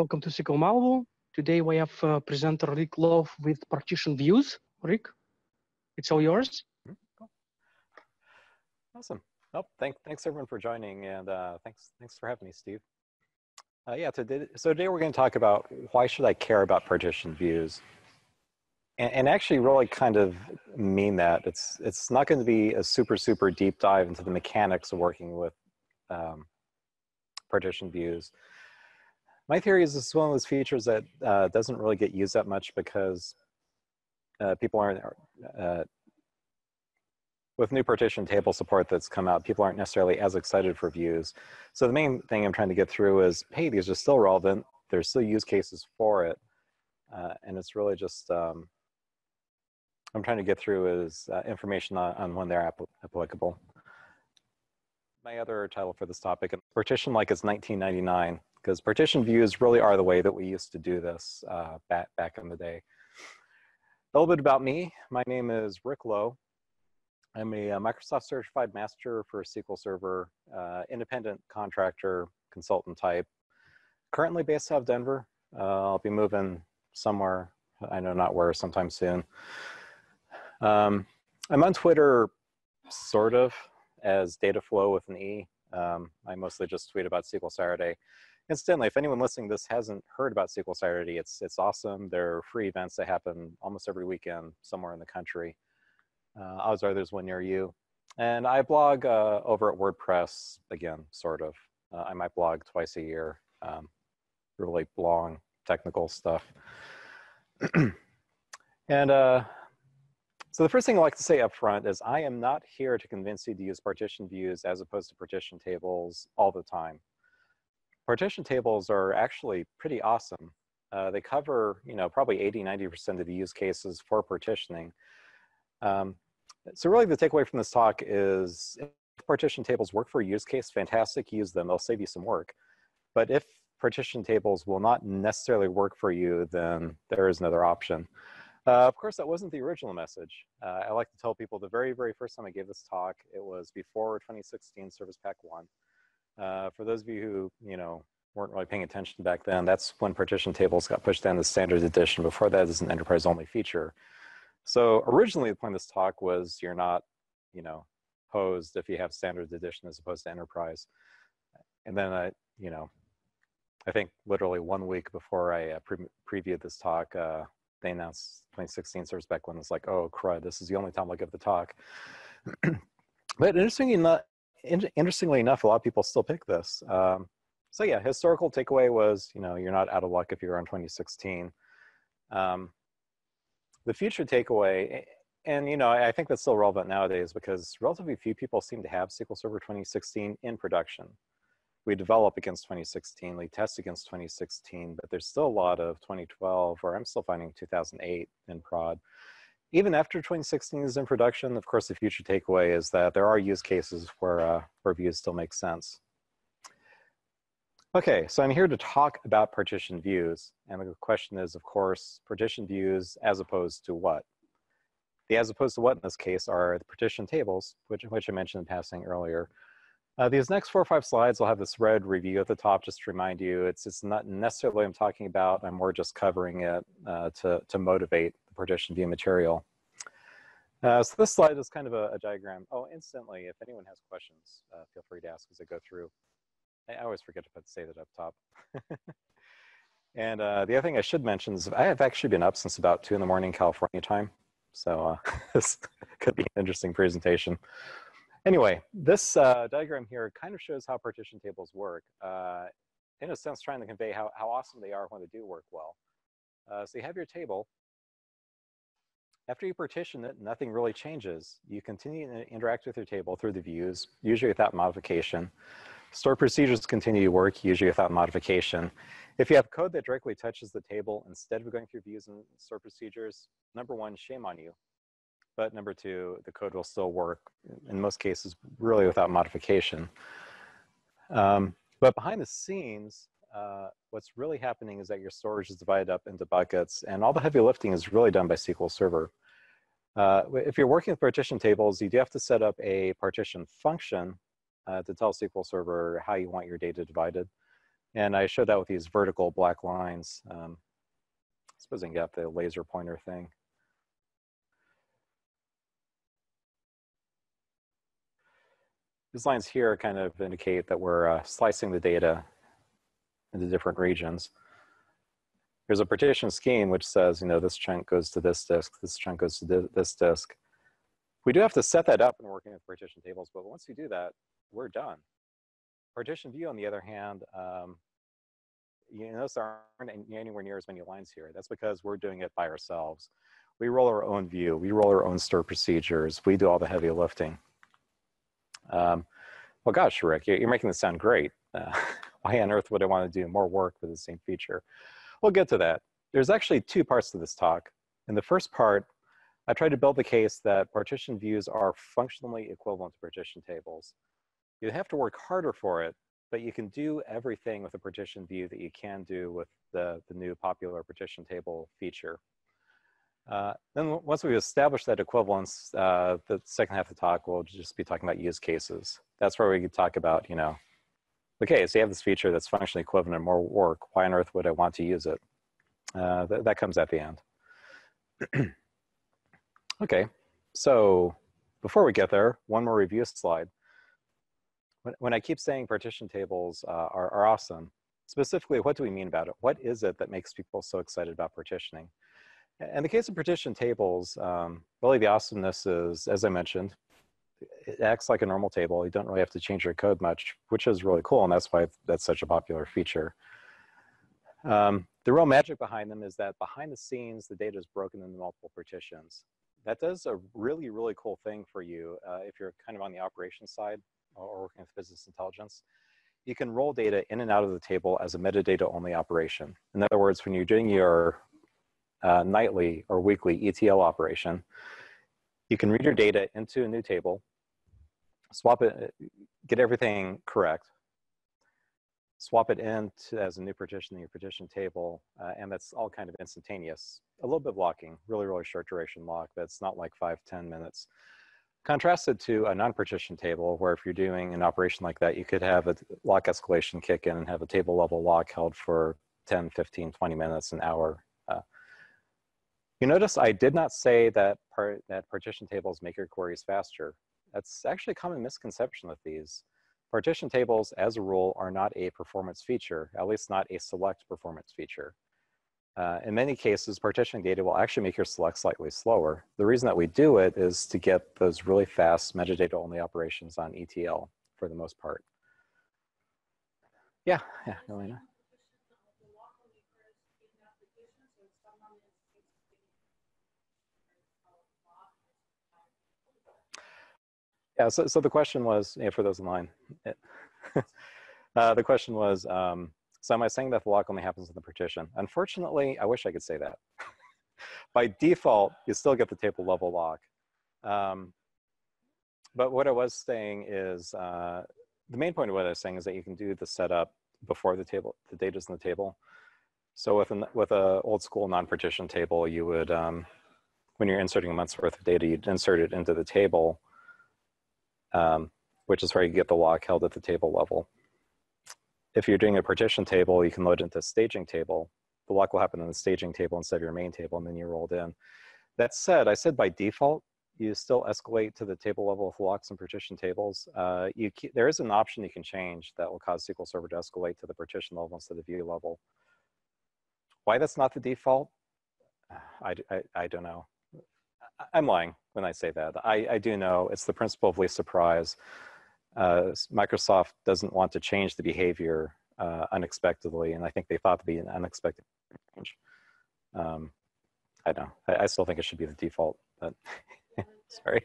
welcome to SQL Malvo. Today we have presenter Rick Lowe with partition views. Rick, it's all yours. Cool. Awesome. Oh, thanks everyone for joining, and thanks for having me, Steve. Today we're going to talk about why should I care about partition views, and actually really kind of mean that. It's not going to be a super deep dive into the mechanics of working with partition views. My theory is this is one of those features that doesn't really get used that much because people aren't, with new partition table support that's come out, people aren't necessarily as excited for views. So the main thing I'm trying to get through is, hey, these are still relevant. There's still use cases for it. And it's really just, I'm trying to get through is information on when they're applicable. My other title for this topic, Partition like it's 1999. Because partition views really are the way that we used to do this back in the day. A little bit about me. My name is Rick Lowe. I'm a Microsoft Certified Master for SQL Server, independent contractor, consultant type. Currently based out of Denver. I'll be moving somewhere, I know not where, sometime soon. I'm on Twitter, sort of, as Dataflow with an E. I mostly just tweet about SQL Saturday. Incidentally, if anyone listening to this hasn't heard about SQL Saturday, it's awesome. There are free events that happen almost every weekend somewhere in the country. Odds are there's one near you. And I blog over at WordPress, again, sort of. I might blog twice a year, really long technical stuff. And so the first thing I like to say up front is I am not here to convince you to use partition views as opposed to partition tables all the time. Partition tables are actually pretty awesome. They cover, probably 80–90% of the use cases for partitioning. So really the takeaway from this talk is if partition tables work for a use case, fantastic, use them, they'll save you some work. But if partition tables will not necessarily work for you, then there is another option. Of course, that wasn't the original message. I like to tell people the very first time I gave this talk, it was before 2016 Service Pack 1. For those of you who, weren't really paying attention back then, that's when partition tables got pushed down to standard edition. Before that, as an enterprise-only feature. So originally, the point of this talk was you're not, hosed if you have standard edition as opposed to enterprise. And then I think literally 1 week before I previewed this talk, they announced 2016 Service Pack 1 was like, oh crud, this is the only time I'll give the talk. But interestingly enough, a lot of people still pick this. So yeah, historical takeaway was, you're not out of luck if you're on 2016. The future takeaway, and I think that's still relevant nowadays because relatively few people seem to have SQL Server 2016 in production. We develop against 2016, we test against 2016, but there's still a lot of 2012, or I'm still finding 2008 in prod. Even after 2016 is in production, of course, the future takeaway is that there are use cases where views still make sense. Okay, so I'm here to talk about partition views. And the question is, of course, partition views as opposed to what? The as opposed to what in this case are the partition tables, which I mentioned in passing earlier. These next 4 or 5 slides will have this red review at the top just to remind you it's not necessarily what I'm talking about. I'm more just covering it to motivate the partition view material. So this slide is kind of a diagram. Oh, incidentally, if anyone has questions, feel free to ask as I go through. I always forget to say that up top. And the other thing I should mention is I have actually been up since about 2 in the morning California time. So this could be an interesting presentation. Anyway, this diagram here kind of shows how partition tables work. In a sense, trying to convey how awesome they are when they do work well. So you have your table. After you partition it, nothing really changes. You continue to interact with your table through the views, usually without modification. Store procedures continue to work, usually without modification. If you have code that directly touches the table instead of going through views and store procedures, number 1, shame on you. But number 2, the code will still work, in most cases, really without modification. But behind the scenes, what's really happening is that your storage is divided up into buckets, and all the heavy lifting is really done by SQL Server. If you're working with partition tables, you do have to set up a partition function to tell SQL Server how you want your data divided. And I showed that with these vertical black lines. I suppose I can get the laser pointer thing. These lines here kind of indicate that we're slicing the data into different regions. There's a partition scheme which says, you know, this chunk goes to this disk, this chunk goes to this disk. We do have to set that up when working with partition tables, but once you do that, we're done. Partition view, on the other hand, you notice there aren't anywhere near as many lines here. That's because we're doing it by ourselves. We roll our own view, we roll our own store procedures, we do all the heavy lifting. Well, gosh, Rick, you're making this sound great. Why on earth would I want to do more work with the same feature? We'll get to that. There's actually two parts to this talk. In the first part, I tried to build the case that partition views are functionally equivalent to partition tables. You have to work harder for it, but you can do everything with a partition view that you can do with the new popular partition table feature. Then once we've established that equivalence, the second half of the talk will just be talking about use cases. That's where we could talk about, you know, okay, so you have this feature that's functionally equivalent and more work. Why on earth would I want to use it? That comes at the end. Okay, so before we get there, one more review slide. When I keep saying partition tables are awesome, specifically, what do we mean about it? What is it that makes people so excited about partitioning? In the case of partition tables, really the awesomeness is, as I mentioned, it acts like a normal table. You don't really have to change your code much, which is really cool, and that's why that's such a popular feature. The real magic behind them is that behind the scenes, the data is broken into multiple partitions. That does a really, really cool thing for you if you're kind of on the operations side or working with business intelligence. You can roll data in and out of the table as a metadata-only operation. In other words, when you're doing your nightly or weekly ETL operation, you can read your data into a new table, swap it, get everything correct, swap it in as a new partition in your partition table, and that's all kind of instantaneous. A little bit of locking, really, really short duration lock, but it's not like 5-10 minutes. Contrasted to a non-partition table, where if you're doing an operation like that, you could have a lock escalation kick in and have a table level lock held for 10, 15, 20 minutes, an hour. You notice I did not say that partition tables make your queries faster. That's actually a common misconception with these. Partition tables, as a rule, are not a performance feature, at least not a select performance feature. In many cases, partitioning data will actually make your select slightly slower. The reason that we do it is to get those really fast metadata-only operations on ETL for the most part. Yeah, Elena. Yeah, so the question was, for those in line, the question was, so am I saying that the lock only happens in the partition? Unfortunately, I wish I could say that. By default, you still get the table level lock. But what I was saying is, the main point of what I was saying is that you can do the setup before the data's in the table. So with a old school non-partition table, you would, when you're inserting a month's worth of data, you'd insert it into the table, which is where you get the lock held at the table level. If you're doing a partition table, you can load into a staging table. The lock will happen in the staging table instead of your main table, and then you're rolled in. That said, I said by default, you still escalate to the table level with locks and partition tables. There is an option you can change that will cause SQL Server to escalate to the partition level instead of view level. Why that's not the default? I don't know. I'm lying when I say that. I do know it's the principle of least surprise. Microsoft doesn't want to change the behavior unexpectedly, and I think they thought to be an unexpected change. I know. I still think it should be the default, but sorry.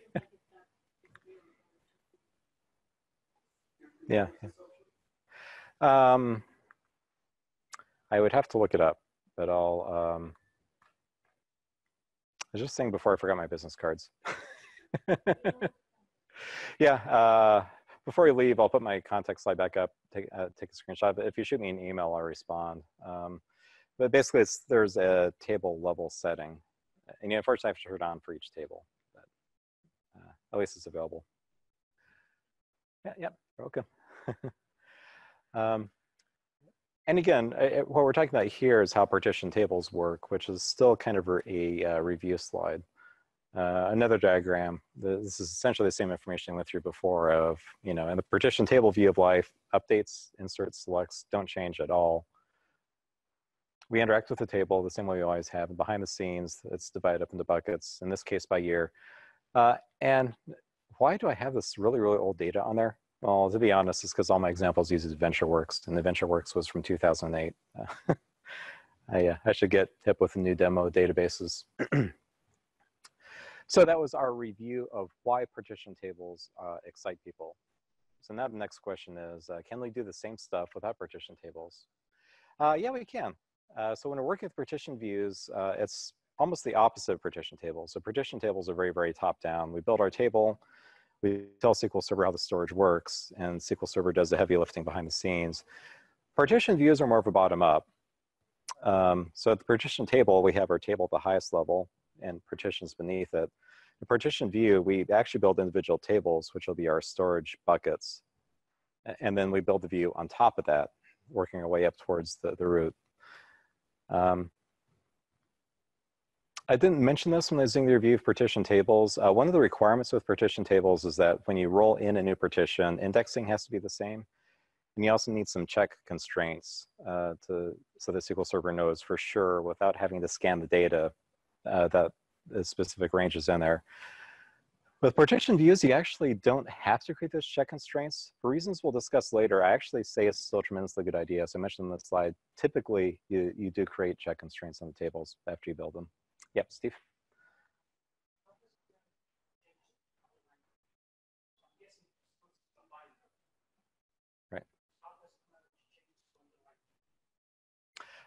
Yeah. I would have to look it up, but I was just saying before I forgot my business cards. Yeah, before you leave, I'll put my contact slide back up, take a screenshot, but if you shoot me an email, I'll respond. But basically, there's a table level setting, and you unfortunately have to turn it on for each table, but at least it's available. Yeah, you're welcome. And again, what we're talking about here is how partition tables work, which is still kind of a review slide. Another diagram, this is essentially the same information I went through before of, in the partition table view of life, updates, inserts, selects don't change at all. We interact with the table the same way we always have. And behind the scenes, it's divided up into buckets, in this case by year. And why do I have this really, really old data on there? Well, to be honest, it's because all my examples use AdventureWorks, and AdventureWorks was from 2008. I should get hip with the new demo databases. So that was our review of why partition tables excite people. So now the next question is, can we do the same stuff without partition tables? Yeah, we can. So when we're working with partition views, it's almost the opposite of partition tables. So partition tables are very, very top-down. We build our table, we tell SQL Server how the storage works, and SQL Server does the heavy lifting behind the scenes. Partition views are more of a bottom-up. So at the partition table, we have our table at the highest level and partitions beneath it. The partition view, we actually build individual tables, which will be our storage buckets. And then we build the view on top of that, working our way up towards the root. I didn't mention this when I was doing the review of partition tables. One of the requirements with partition tables is that when you roll in a new partition, indexing has to be the same. And you also need some check constraints so that SQL Server knows for sure without having to scan the data that the specific range is in there. With partition views, you actually don't have to create those check constraints. For reasons we'll discuss later, I actually say it's still a tremendously good idea. As I mentioned on the slide, typically you do create check constraints on the tables after you build them. Yep, Steve. Right.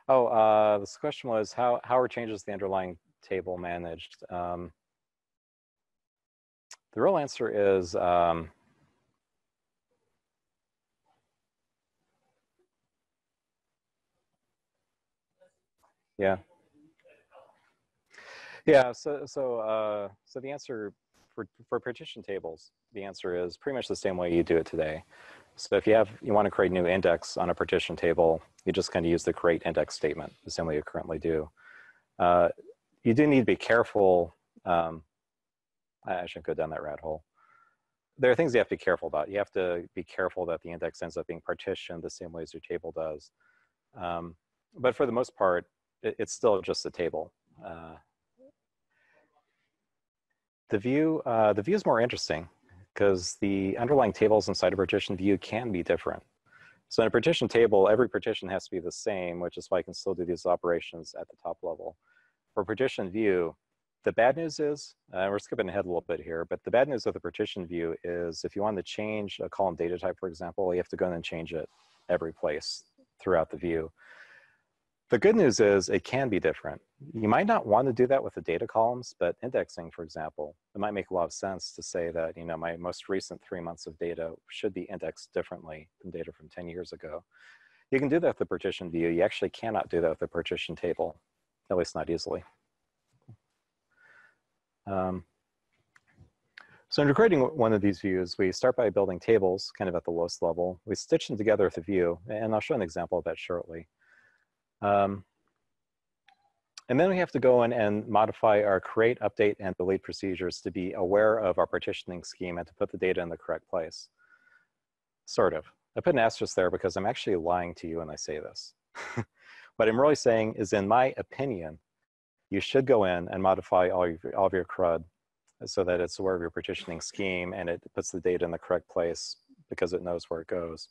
Oh, this question was how are changes to the underlying table managed? The real answer is yeah. Yeah, so the answer for partition tables, the answer is pretty much the same way you do it today. So if you want to create a new index on a partition table, you just kind of use the create index statement, the same way you currently do. You do need to be careful. I shouldn't go down that rat hole. There are things you have to be careful about. You have to be careful that the index ends up being partitioned the same way as your table does. But for the most part, it's still just a table. The view is more interesting because the underlying tables inside a partition view can be different. So in a partition table, every partition has to be the same, which is why I can still do these operations at the top level. For partition view, the bad news is, we're skipping ahead a little bit here, but the bad news of the partition view is if you want to change a column data type, for example, you have to go in and change it every place throughout the view. The good news is it can be different. You might not want to do that with the data columns, but indexing, for example, it might make a lot of sense to say that, my most recent 3 months of data should be indexed differently than data from 10 years ago. You can do that with the partition view. You actually cannot do that with the partition table, at least not easily. So in creating one of these views, we start by building tables kind of at the lowest level. We stitch them together with a view, and I'll show an example of that shortly. And then we have to go in and modify our create, update, and delete procedures to be aware of our partitioning scheme and to put the data in the correct place. Sort of. I put an asterisk there because I'm actually lying to you when I say this. What I'm really saying is, in my opinion, you should go in and modify all of your CRUD so that it's aware of your partitioning scheme and it puts the data in the correct place because it knows where it goes.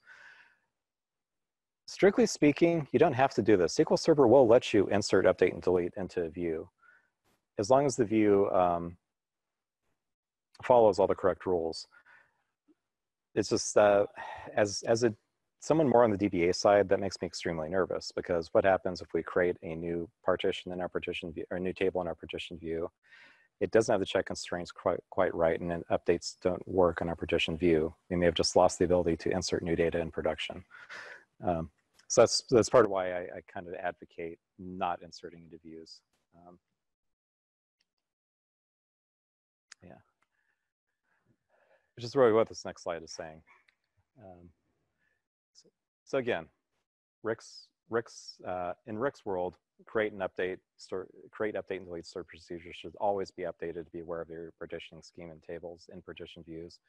Strictly speaking, you don't have to do this. SQL Server will let you insert, update, and delete into a view, as long as the view follows all the correct rules. It's just as someone more on the DBA side, that makes me extremely nervous, because what happens if we create a new partition in our partition view, or a new table in our partition view? It doesn't have the check constraints quite right, and then updates don't work on our partition view. We may have just lost the ability to insert new data in production. So that's part of why I kind of advocate not inserting into views. Yeah, which is really what this next slide is saying. So again, Rick's in Rick's world, create, update, and delete stored procedures should always be updated to be aware of your partitioning scheme and tables in partition views.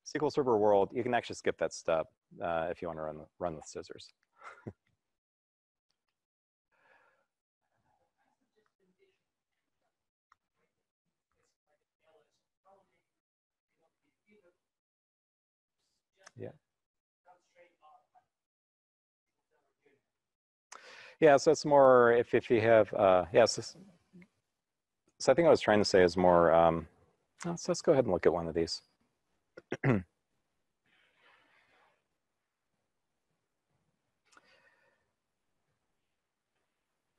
SQL Server world, you can actually skip that step if you want to run with scissors. Yeah. Yeah, so it's more if you have, yeah, so I think what I was trying to say is more, so let's go ahead and look at one of these.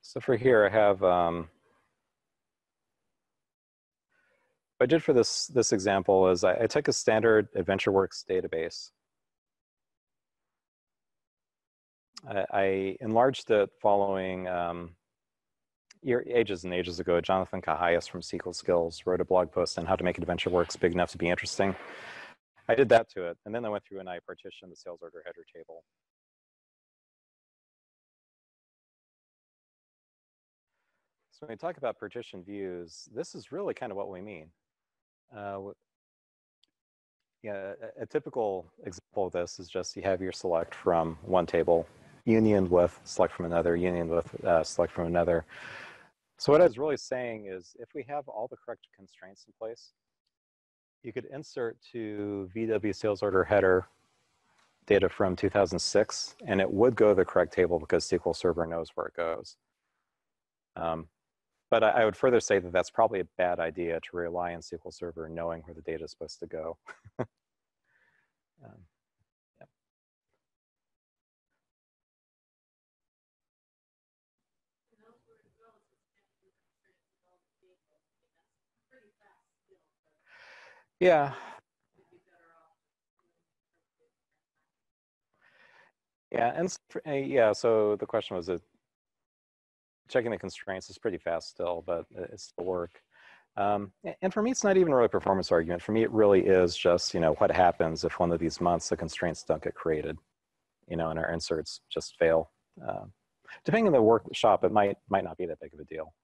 So for here, I have, what I did for this example is I took a standard AdventureWorks database. I enlarged it following ages and ages ago. Jonathan Cahias from SQL Skills wrote a blog post on how to make AdventureWorks big enough to be interesting. I did that to it, and then I went through and I partitioned the sales order header table. So when we talk about partition views, this is really kind of what we mean. Yeah, a typical example of this is just you have your select from one table, union with select from another, union with select from another. So what I was really saying is if we have all the correct constraints in place, you could insert to VW sales order header data from 2006, and it would go to the correct table because SQL Server knows where it goes. But I would further say that that's probably a bad idea to rely on SQL Server knowing where the data is supposed to go. Yeah. Yeah. Yeah, and yeah, so the question was, checking the constraints is pretty fast still, but it's still work. And for me, it's not even really a performance argument. For me, it really is just, what happens if one of these months the constraints don't get created, and our inserts just fail. Depending on the workshop, it might not be that big of a deal.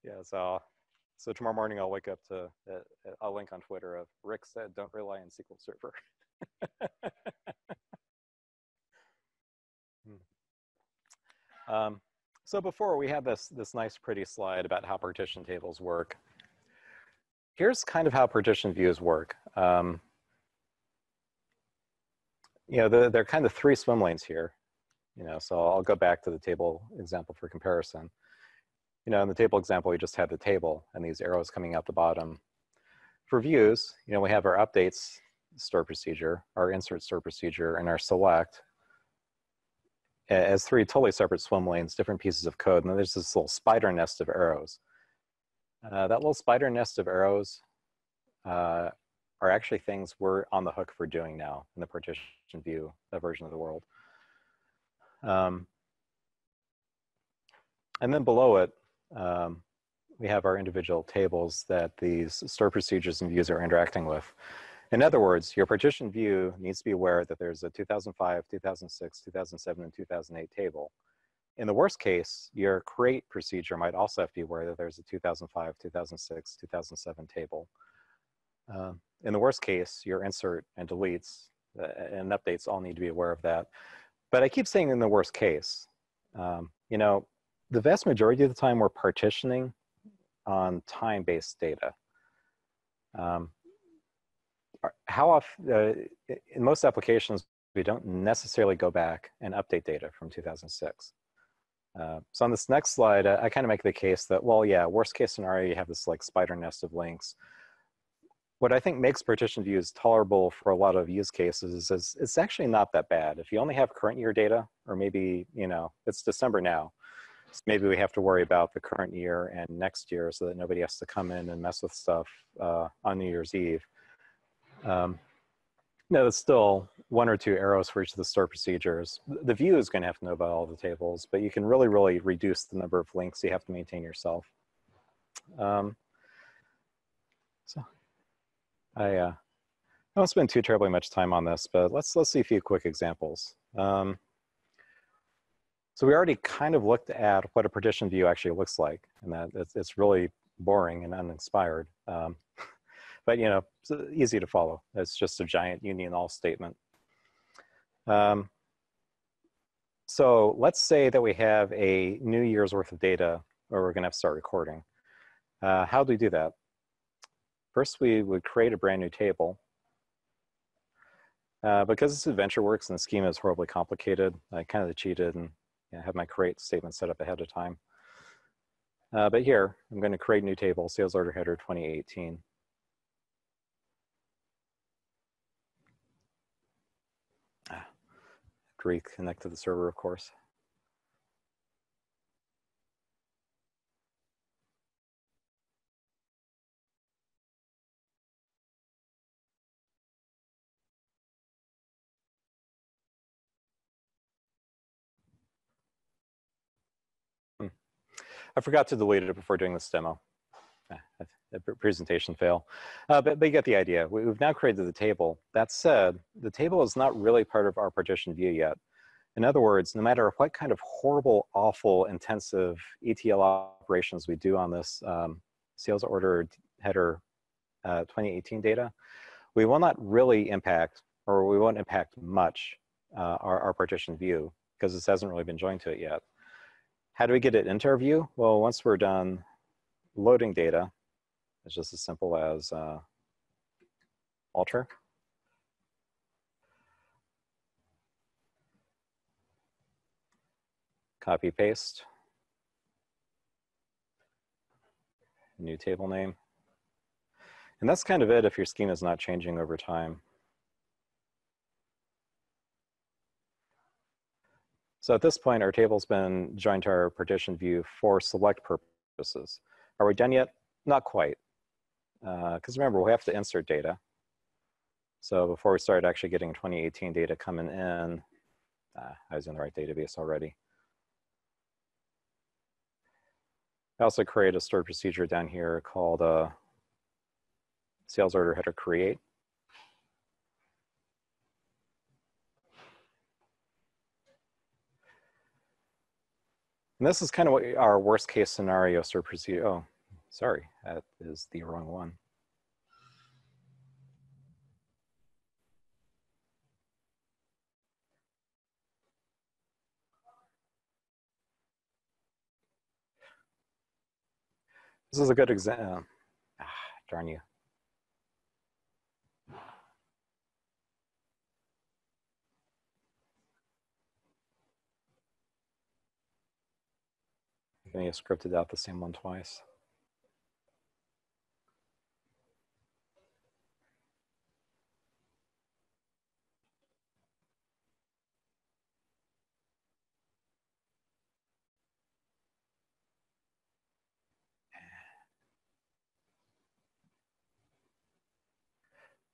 Yeah, so tomorrow morning I'll wake up to a link on Twitter of Rick said, "Don't rely on SQL Server." So before we had this nice pretty slide about how partition tables work. Here's kind of how partition views work. There are kind of three swim lanes here. So I'll go back to the table example for comparison. In the table example, we just had the table and these arrows coming out the bottom. For views, we have our updates store procedure, our insert store procedure, and our select as three totally separate swim lanes, different pieces of code. And then there's this little spider nest of arrows. That little spider nest of arrows are actually things we're on the hook for doing now in the partition view version of the world. And then below it, we have our individual tables that these store procedures and views are interacting with. In other words, your partition view needs to be aware that there's a 2005, 2006, 2007, and 2008 table. In the worst case, your create procedure might also have to be aware that there's a 2005, 2006, 2007 table. In the worst case, your insert and deletes and updates all need to be aware of that. But I keep saying in the worst case, the vast majority of the time we're partitioning on time-based data. How often, in most applications, we don't necessarily go back and update data from 2006. So on this next slide, I kind of make the case that, well, yeah, worst case scenario, you have this like spider nest of links. What I think makes partition views tolerable for a lot of use cases is it's actually not that bad. If you only have current year data, or maybe, it's December now, so maybe we have to worry about the current year and next year so that nobody has to come in and mess with stuff on New Year's Eve. No, it's still 1 or 2 arrows for each of the stored procedures. The view is going to have to know about all the tables, but you can really, really reduce the number of links you have to maintain yourself. So I won't spend too terribly much time on this, but let's see a few quick examples. So we already kind of looked at what a partition view actually looks like, and that it's really boring and uninspired. But you know, it's easy to follow. It's just a giant union all statement. So let's say that we have a new year's worth of data, or we're gonna have to start recording. How do we do that? First, we would create a brand new table. Because this adventure works and the schema is horribly complicated, I kind of cheated and have my create statement set up ahead of time. But here, I'm going to create a new table, sales order header 2018. Reconnect to the server, of course. I forgot to delete it before doing this demo. A presentation fail. But you get the idea. We've now created the table. That said, the table is not really part of our partition view yet. In other words, no matter what kind of horrible, awful, intensive ETL operations we do on this sales order header 2018 data, we will not really impact, or we won't impact much our partition view because this hasn't really been joined to it yet. How do we get it into our view? Well, once we're done loading data, it's just as simple as alter. Copy, paste. New table name. And that's kind of it if your schema is not changing over time. So at this point, our table's been joined to our partition view for select purposes. Are we done yet? Not quite. Because remember, we have to insert data. So before we start actually getting 2018 data coming in, I was in the right database already. I also create a stored procedure down here called sales order header create. And this is kind of what our worst case scenario stored procedure. Oh, sorry, that is the wrong one. This is a good example. Darn you. I think I scripted out the same one twice.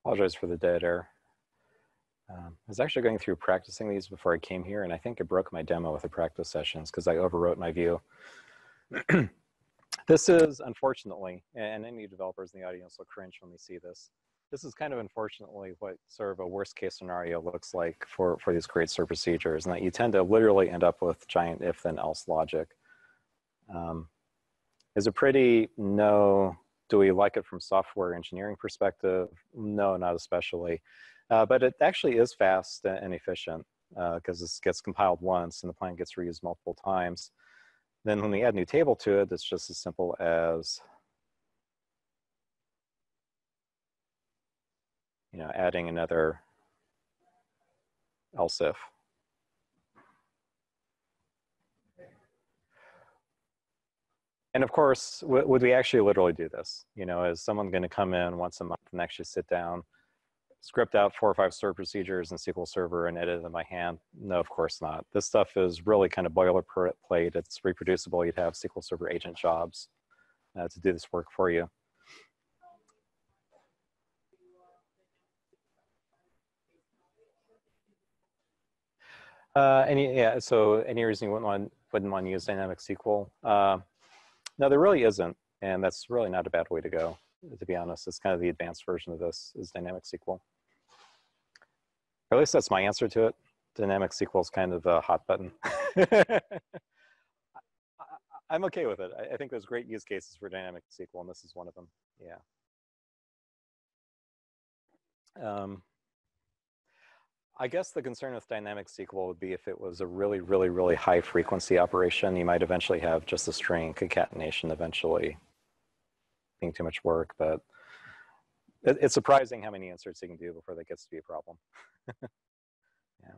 Apologize for the dead air. I was actually going through practicing these before I came here, and I think I broke my demo with the practice sessions because I overwrote my view. This is, unfortunately, and any developers in the audience will cringe when they see this, this is kind of unfortunately what sort of a worst case scenario looks like for these create stored procedures, and that you tend to literally end up with giant if then else logic. Is it pretty? No. Do we like it from software engineering perspective? No, not especially. But it actually is fast and efficient because this gets compiled once and the plan gets reused multiple times. Then when we add a new table to it, it's just as simple as adding another else if. And of course, would we actually literally do this? Is someone going to come in once a month and actually sit down, script out 4 or 5 stored procedures in SQL Server and edit them by hand? No, of course not. This stuff is really kind of boilerplate. It's reproducible. You'd have SQL Server agent jobs to do this work for you. So any reason you wouldn't want to use dynamic SQL? No, there really isn't, and that's really not a bad way to go, to be honest. It's kind of the advanced version of this is dynamic SQL. Or at least that's my answer to it. Dynamic SQL is kind of a hot button. I'm okay with it. I think there's great use cases for dynamic SQL, and this is one of them. Yeah. I guess the concern with dynamic SQL would be if it was a really, really, really high frequency operation, you might eventually have just a string concatenation eventually being too much work, but it's surprising how many inserts you can do before that gets to be a problem. Yeah.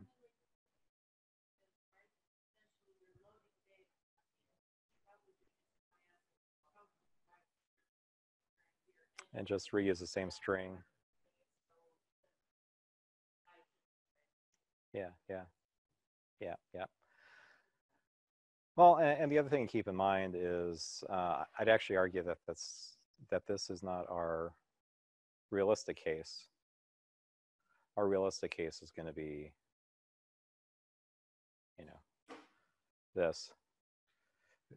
And just reuse the same string. Yeah. Well, and the other thing to keep in mind is I'd actually argue that this is not our realistic case. Our realistic case is going to be, this.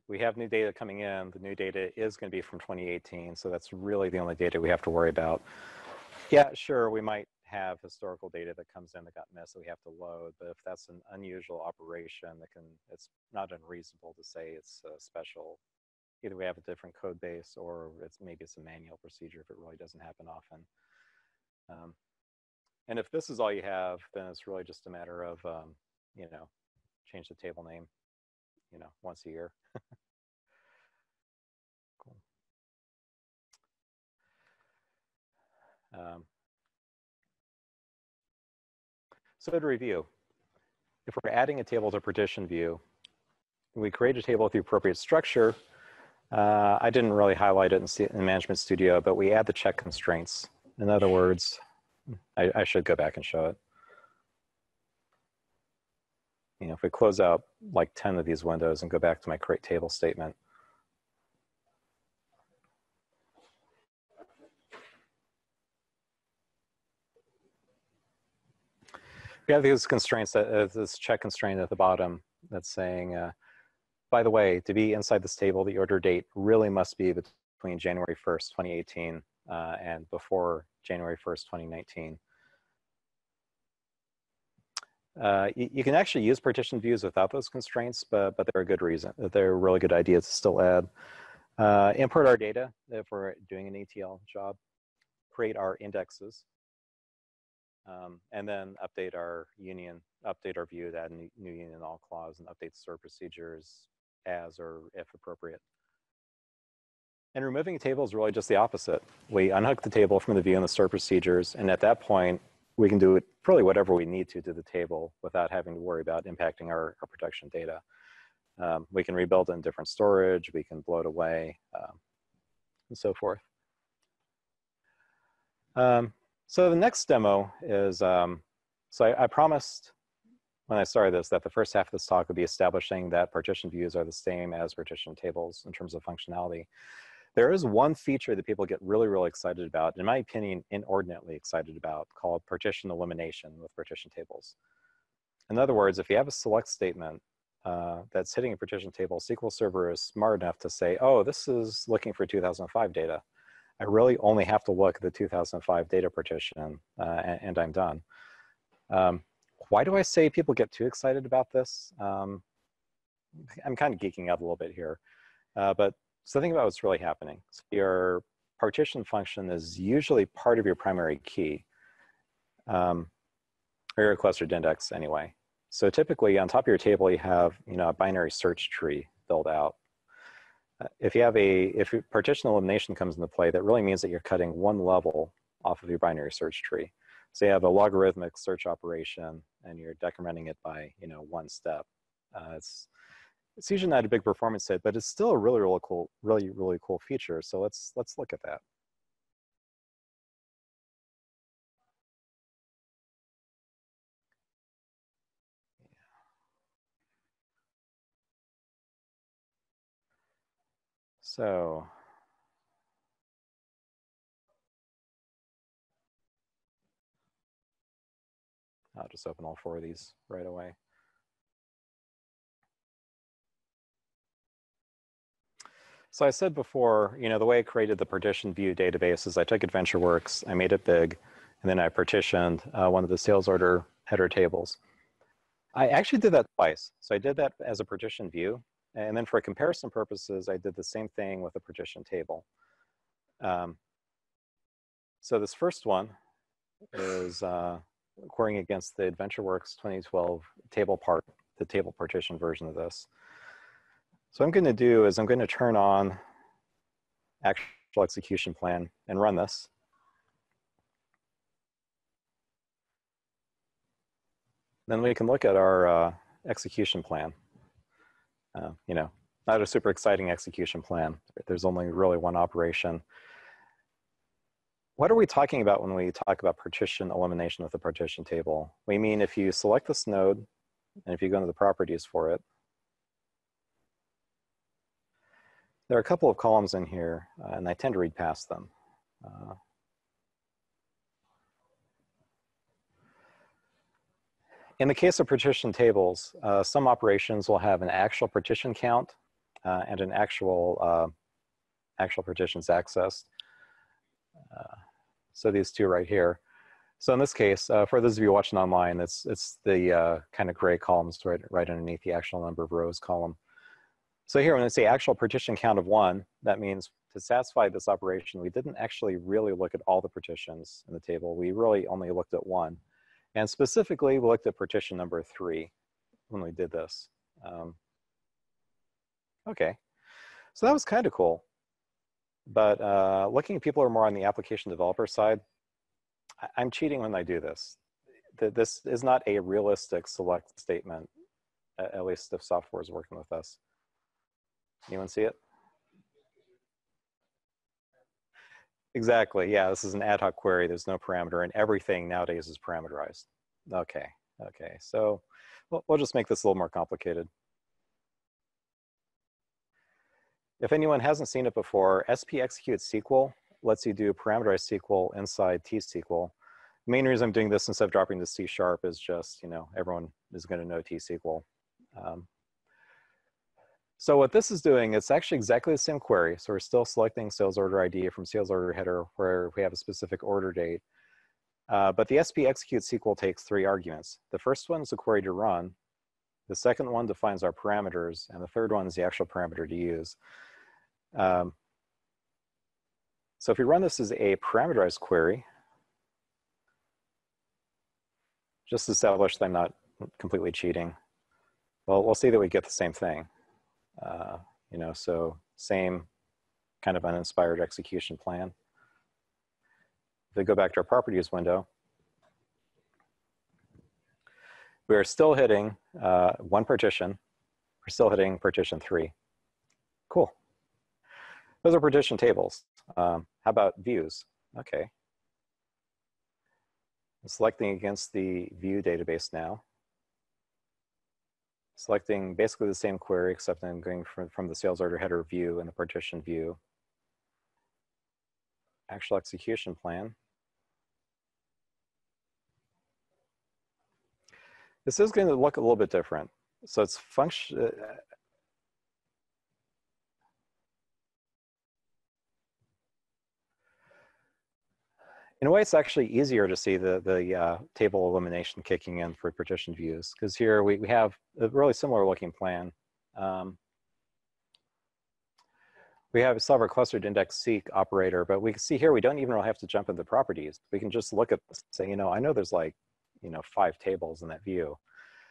We have new data coming in. The new data is going to be from 2018, so that's really the only data we have to worry about. Yeah, sure, we might have historical data that comes in that got missed that we have to load, but if that's an unusual operation, it's not unreasonable to say it's special. Either we have a different code base or maybe it's a manual procedure if it really doesn't happen often. And if this is all you have, then it's really just a matter of, change the table name, once a year. Cool. So to review, if we're adding a table to partition view, we create a table with the appropriate structure. I didn't really highlight it in Management Studio, but we add the check constraints. In other words, I should go back and show it. If we close out like 10 of these windows and go back to my create table statement, we have these constraints, this check constraint at the bottom that's saying, by the way, to be inside this table, the order date really must be between January 1st, 2018 and before January 1st, 2019. You can actually use partition views without those constraints, but they're a good reason. They're a really good idea to still add. Import our data if we're doing an ETL job. Create our indexes. And then update our view to add a new union all clause and update the stored procedures as or if appropriate. And removing a table is really just the opposite. We unhook the table from the view and the stored procedures, and at that point, we can do it really whatever we need to the table without having to worry about impacting our production data. We can rebuild it in different storage, we can blow it away, and so forth. So the next demo is, so I promised when I started this that the first half of this talk would be establishing that partition views are the same as partition tables in terms of functionality. There is one feature that people get really, really excited about, in my opinion, inordinately excited about, called partition elimination with partition tables. In other words, if you have a select statement that's hitting a partition table, SQL Server is smart enough to say, oh, this is looking for 2005 data. I really only have to look at the 2005 data partition and I'm done. Why do I say people get too excited about this? I'm kind of geeking out a little bit here, but so think about what's really happening. So your partition function is usually part of your primary key, or your clustered index anyway. So typically on top of your table, you have a binary search tree built out. If partition elimination comes into play, that really means that you're cutting one level off of your binary search tree. So you have a logarithmic search operation, and you're decrementing it by one step. It's usually not a big performance hit, but it's still a really, really cool feature. So let's look at that. So I'll just open all four of these right away. So I said before, the way I created the partition view database is I took AdventureWorks, I made it big, and then I partitioned one of the sales order header tables. I actually did that twice. So I did that as a partition view. And then for comparison purposes, I did the same thing with a partition table. So this first one is querying against the AdventureWorks 2012 table part, the table partition version of this. So what I'm going to do is I'm going to turn on actual execution plan and run this. Then we can look at our execution plan. Not a super exciting execution plan. There's only really one operation. What are we talking about when we talk about partition elimination with the partition table? We mean if you select this node, and if you go into the properties for it, there are a couple of columns in here, and I tend to read past them. In the case of partition tables, some operations will have an actual partition count and an actual partitions accessed. So these two right here. So in this case, for those of you watching online, it's the kind of gray columns right underneath the actual number of rows column. So here, when I say actual partition count of 1, that means to satisfy this operation, we didn't actually really look at all the partitions in the table. We really only looked at 1. And specifically, we looked at partition number 3 when we did this. Okay, so that was kind of cool. But looking at people who are more on the application developer side, I'm cheating when I do this. This is not a realistic select statement, at least if software is working with us. Anyone see it? Exactly, yeah, this is an ad hoc query. There's no parameter, and everything nowadays is parameterized. Okay, so we'll just make this a little more complicated. If anyone hasn't seen it before, SP execute SQL lets you do parameterized SQL inside T-SQL. The main reason I'm doing this instead of dropping to C# is just, everyone is going to know T-SQL. So what this is doing, it's actually exactly the same query. So we're still selecting sales order ID from sales order header where we have a specific order date. But the SP execute SQL takes 3 arguments. The first one is a query to run. The second one defines our parameters. And the third one is the actual parameter to use. So if we run this as a parameterized query, just to establish that I'm not completely cheating, well, we'll see that we get the same thing. So same kind of uninspired execution plan. If we go back to our properties window, we are still hitting one partition. We're still hitting partition 3. Cool. Those are partition tables. How about views? Okay. I'm selecting against the view database now. Selecting basically the same query, except I'm going from the sales order header view and the partition view. Actual execution plan. This is going to look a little bit different. So it's function. In a way, it's actually easier to see the table elimination kicking in for partition views, because here we have a really similar looking plan. We have a solver clustered index seek operator, but we can see here we don't even really have to jump into properties. We can just look at this and say, I know there's like 5 tables in that view,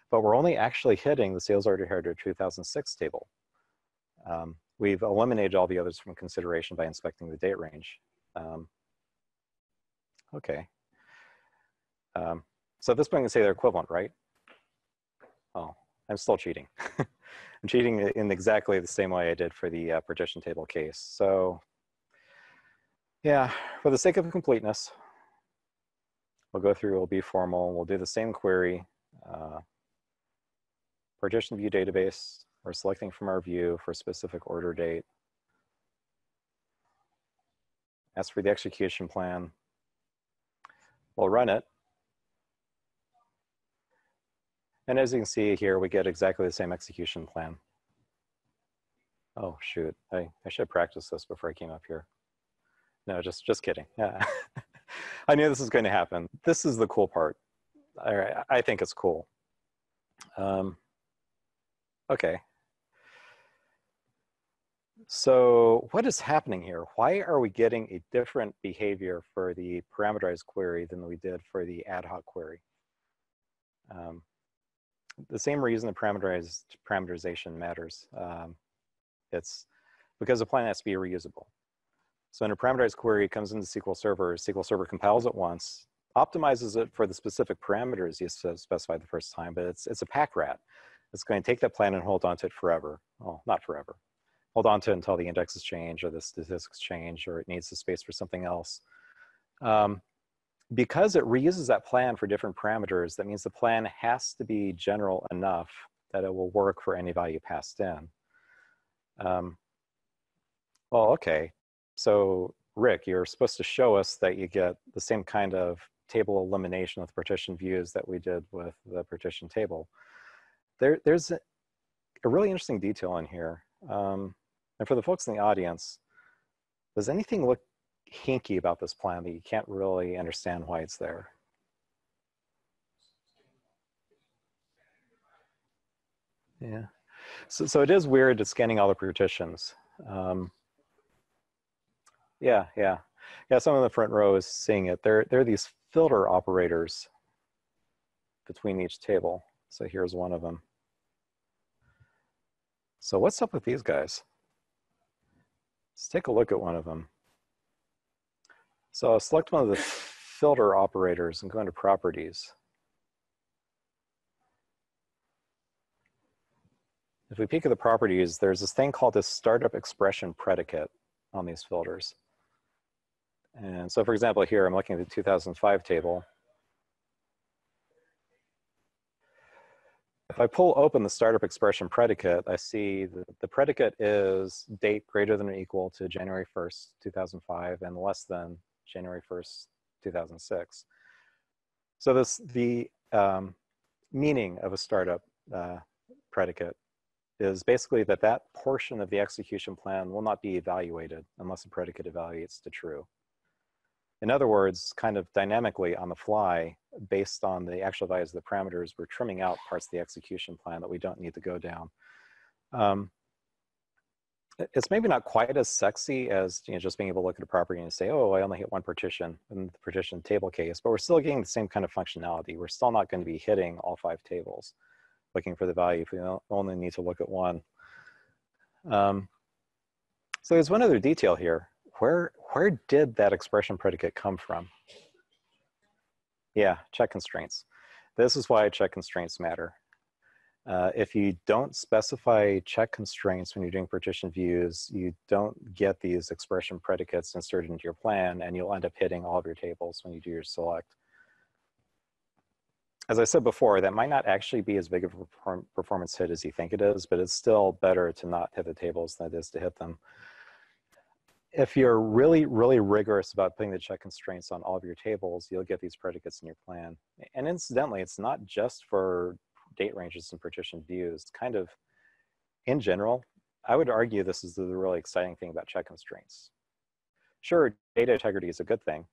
but we're only actually hitting the sales order header 2006 table. We've eliminated all the others from consideration by inspecting the date range. Okay. So at this point, I can say they're equivalent, right? Oh, I'm still cheating. I'm cheating in exactly the same way I did for the partition table case. So yeah, for the sake of completeness, we'll go through, we'll be formal, we'll do the same query. Partition view database, we're selecting from our view for a specific order date. As for the execution plan, we'll run it. And as you can see here, we get exactly the same execution plan. Oh, shoot. I should practice this before I came up here. No, just kidding. Yeah. I knew this was going to happen. This is the cool part. I think it's cool. Okay. So what is happening here? Why are we getting a different behavior for the parameterized query than we did for the ad hoc query? The same reason the parameterization matters. It's because the plan has to be reusable. So in a parameterized query, it comes into SQL Server compiles it once, optimizes it for the specific parameters you specified the first time, but it's a pack rat. It's going to take that plan and hold on to it forever. Well, not forever. Hold on to it until the indexes change or the statistics change or it needs the space for something else. Because it reuses that plan for different parameters, that means the plan has to be general enough that it will work for any value passed in. Well, okay. So Rick, you're supposed to show us that you get the same kind of table elimination with partition views that we did with the partition table. There's a really interesting detail in here. And for the folks in the audience, does anything look hinky about this plan that you can't really understand why it's there? Yeah. So it is weird at scanning all the partitions. Yeah. Some of the front row is seeing it. There are these filter operators between each table. So here's one of them. So what's up with these guys? Let's take a look at one of them. So I'll select one of the filter operators and go into properties. If we peek at the properties, there's this thing called this startup expression predicate on these filters. And so for example, here I'm looking at the 2005 table. If I pull open the startup expression predicate, I see that the predicate is date greater than or equal to January 1st, 2005 and less than January 1st, 2006. So the meaning of a startup predicate is basically that portion of the execution plan will not be evaluated unless the predicate evaluates to true. In other words, kind of dynamically on the fly, based on the actual values of the parameters, we're trimming out parts of the execution plan that we don't need to go down. It's maybe not quite as sexy as just being able to look at a property and say, oh, I only hit one partition in the partition table case, but we're still getting the same kind of functionality. We're still not going to be hitting all 5 tables, looking for the value if we only need to look at one. So there's one other detail here. Where did that expression predicate come from? Yeah, check constraints. This is why check constraints matter. If you don't specify check constraints when you're doing partition views, you don't get these expression predicates inserted into your plan, and you'll end up hitting all of your tables when you do your select. As I said before, that might not actually be as big of a performance hit as you think it is, but it's still better to not hit the tables than it is to hit them. If you're really, really rigorous about putting the check constraints on all of your tables, you'll get these predicates in your plan. And incidentally, it's not just for date ranges and partition views. Kind of, in general, I would argue this is the really exciting thing about check constraints. Sure, data integrity is a good thing,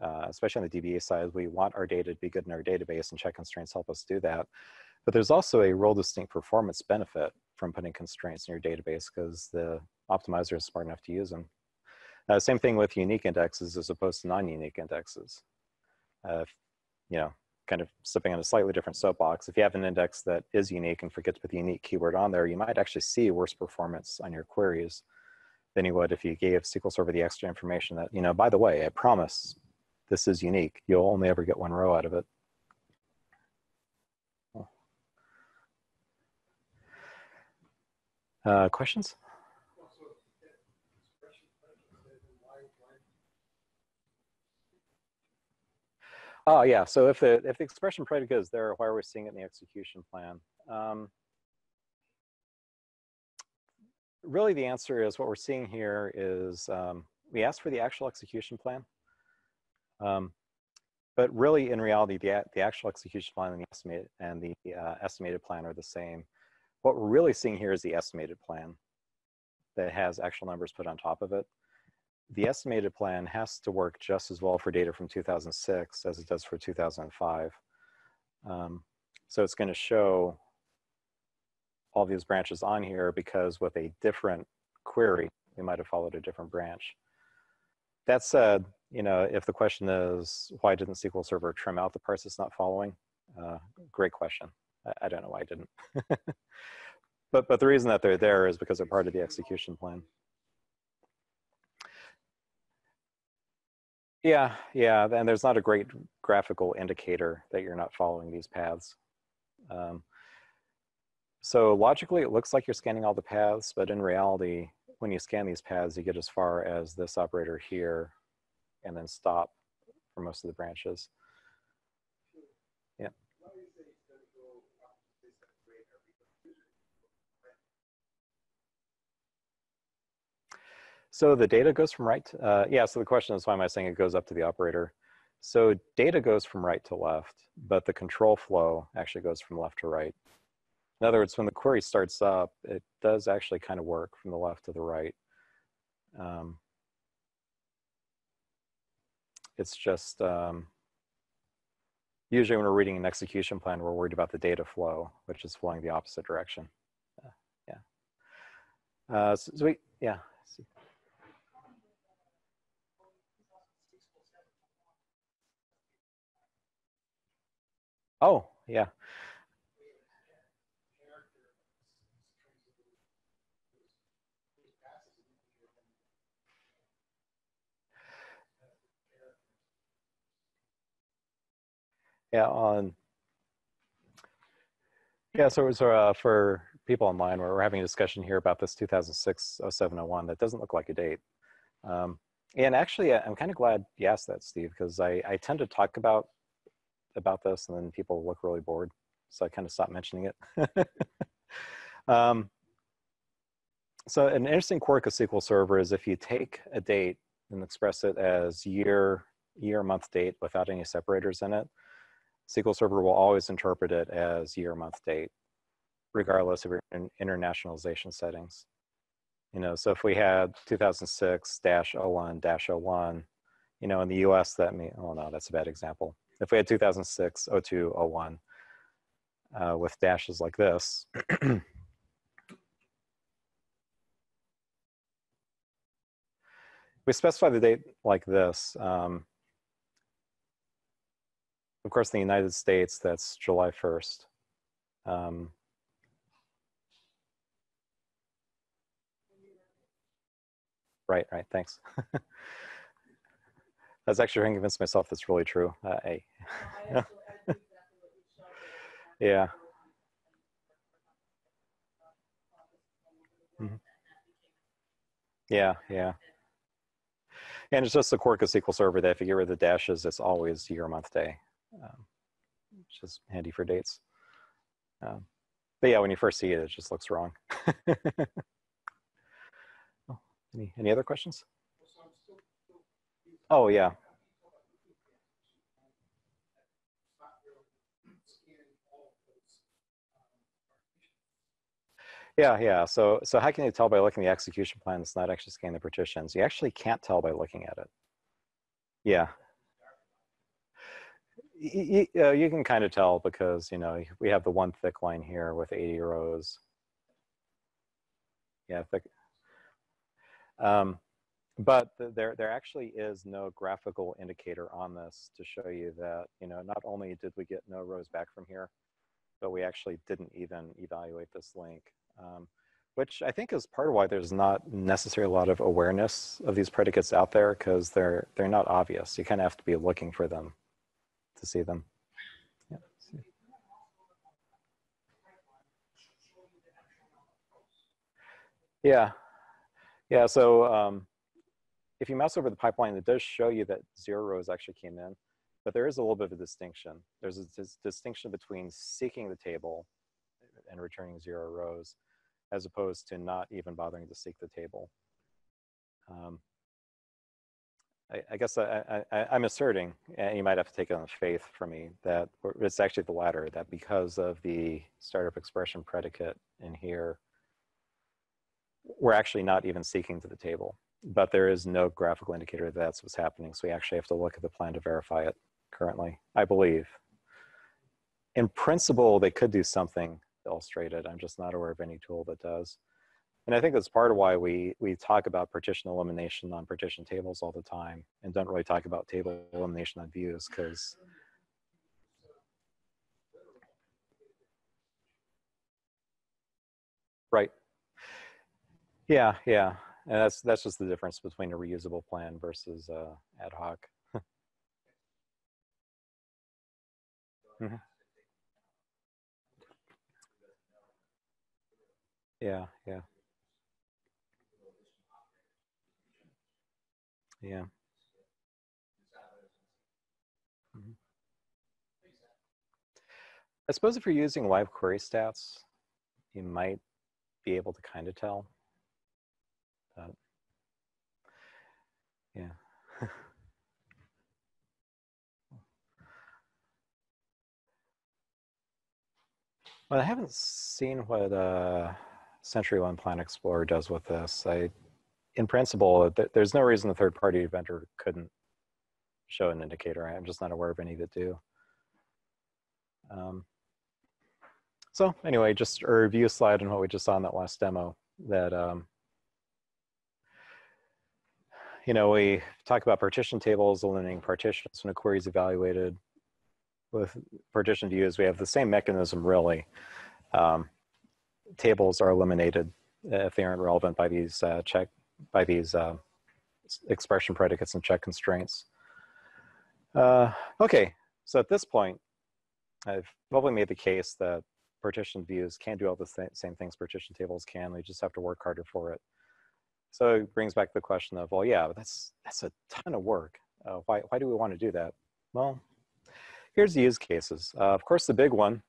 especially on the DBA side. We want our data to be good in our database, and check constraints help us do that. But there's also a role distinct performance benefit from putting constraints in your database because the optimizer is smart enough to use them. Same thing with unique indexes as opposed to non-unique indexes. Kind of stepping on a slightly different soapbox, if you have an index that is unique and forget to put the unique keyword on there, you might actually see worse performance on your queries than you would if you gave SQL Server the extra information that, by the way, I promise this is unique. You'll only ever get one row out of it. Questions? Oh yeah, so if the expression predicate is there, why are we seeing it in the execution plan? Really the answer is what we're seeing here is we asked for the actual execution plan, but really in reality the actual execution plan and the estimated plan are the same. What we're really seeing here is the estimated plan. that has actual numbers put on top of it. The estimated plan has to work just as well for data from 2006 as it does for 2005. So it's going to show all these branches on here because with a different query, we might have followed a different branch. That said, you know, if the question is, why didn't SQL Server trim out the parts it's not following? Great question. I don't know why I didn't. but the reason that they're there is because they're part of the execution plan. Yeah, and there's not a great graphical indicator that you're not following these paths. So logically, it looks like you're scanning all the paths, but in reality, when you scan these paths, you get as far as this operator here, and then stop for most of the branches. Yeah. So the data goes from right to, yeah, so the question is, why am I saying it goes up to the operator? So data goes from right to left, but the control flow actually goes from left to right. In other words, when the query starts up, it does actually kind of work from the left to the right. It's just, usually when we're reading an execution plan, we're worried about the data flow, which is flowing the opposite direction. Yeah. Oh, yeah. Yeah, so for people online, we're having a discussion here about this 2006-07-01 that doesn't look like a date. And actually, I'm kind of glad you asked that, Steve, because I tend to talk about this and then people look really bored. So I kind of stopped mentioning it. So an interesting quirk of SQL Server is if you take a date and express it as year, month, date without any separators in it, SQL Server will always interpret it as year, month, date, regardless of your internationalization settings. You know, so if we had 2006-01-01, you know, in the US, that means, oh no, that's a bad example. If we had 2006-02-01 with dashes like this, we specify the date like this. Of course, in the United States, that's July 1st. Right, thanks. I was actually trying to convince myself that's really true. Yeah. Mm-hmm. Yeah. And it's just the quirk of SQL Server that if you get rid of the dashes, it's always year, month, day, which is handy for dates. But yeah, when you first see it, it just looks wrong. Oh, any other questions? Oh, yeah. Yeah. So how can you tell by looking at the execution plan it's not actually scanning the partitions? You actually can't tell by looking at it. Yeah. You can kind of tell because, you know, we have the one thick line here with 80 rows. Yeah, thick. But there actually is no graphical indicator on this to show you that, you know, not only did we get no rows back from here, but we actually didn't even evaluate this link, which I think is part of why there's not necessarily a lot of awareness of these predicates out there, because they're not obvious. You kind of have to be looking for them to see them. Yeah. So if you mouse over the pipeline, it does show you that 0 rows actually came in, but there is a little bit of a distinction. There's a distinction between seeking the table and returning 0 rows, as opposed to not even bothering to seek the table. I guess I'm asserting, and you might have to take it on faith from me, that it's actually the latter, that because of the startup expression predicate in here, we're actually not even seeking to the table, but there is no graphical indicator that that's what's happening. So we actually have to look at the plan to verify it currently, I believe. In principle, they could do something to illustrate it. I'm just not aware of any tool that does. And I think that's part of why we talk about partition elimination on partition tables all the time and don't really talk about table elimination on views, because right. Yeah, yeah. And that's just the difference between a reusable plan versus ad hoc. Mm-hmm. Yeah, yeah. Yeah. Mm-hmm. I suppose if you're using live query stats, you might be able to kind of tell. But yeah. Well, I haven't seen what Century One Plan Explorer does with this. In principle, there's no reason a third-party vendor couldn't show an indicator. I'm just not aware of any that do. So anyway, just a review slide on what we just saw in that last demo. That you know, we talk about partition tables, eliminating partitions when a query is evaluated. With partition views, we have the same mechanism really. Tables are eliminated if they aren't relevant by these expression predicates and check constraints. Okay, so at this point, I've probably made the case that partition views can do all the same things partition tables can. We just have to work harder for it. So it brings back the question of, well, yeah, that's a ton of work. Why do we want to do that? Well, here's the use cases. Of course, the big one,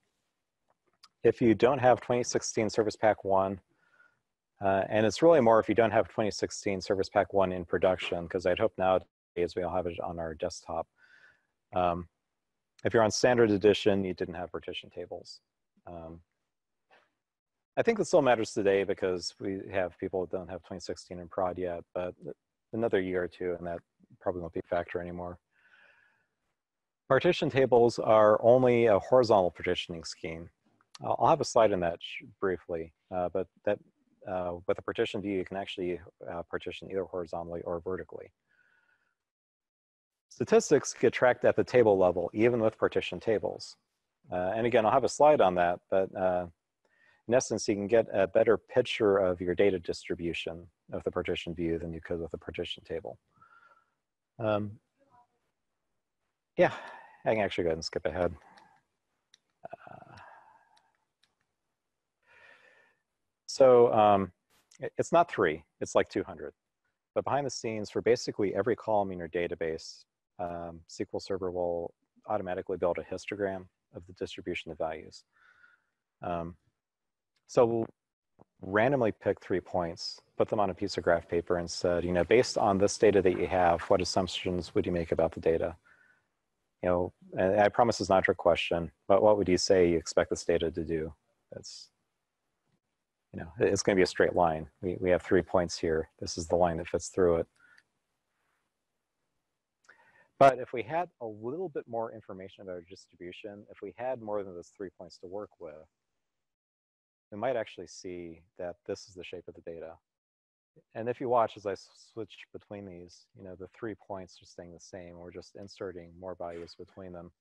if you don't have 2016 Service Pack 1, and it's really more if you don't have 2016 Service Pack 1 in production, because I'd hope nowadays we all have it on our desktop. If you're on standard edition, you didn't have partition tables. I think it still matters today because we have people that don't have 2016 in prod yet, but another year or two and that probably won't be a factor anymore. Partition tables are only a horizontal partitioning scheme. I'll have a slide on that briefly, but that with a partition view, you can actually partition either horizontally or vertically. Statistics get tracked at the table level, even with partition tables. And again, I'll have a slide on that, but in essence, you can get a better picture of your data distribution of the partition view than you could with a partition table. Yeah, I can actually go ahead and skip ahead. So it's not 3, it's like 200. But behind the scenes, for basically every column in your database, SQL Server will automatically build a histogram of the distribution of values. So we'll randomly pick 3 points, put them on a piece of graph paper and said, you know, based on this data that you have, what assumptions would you make about the data? You know, and I promise it's not a trick question, but what would you say you expect this data to do? That's, you know, it's going to be a straight line. We have 3 points here. This is the line that fits through it. But if we had a little bit more information about our distribution, if we had more than those 3 points to work with, we might actually see that this is the shape of the data. And if you watch as I switch between these, you know, the 3 points are staying the same. We're just inserting more values between them.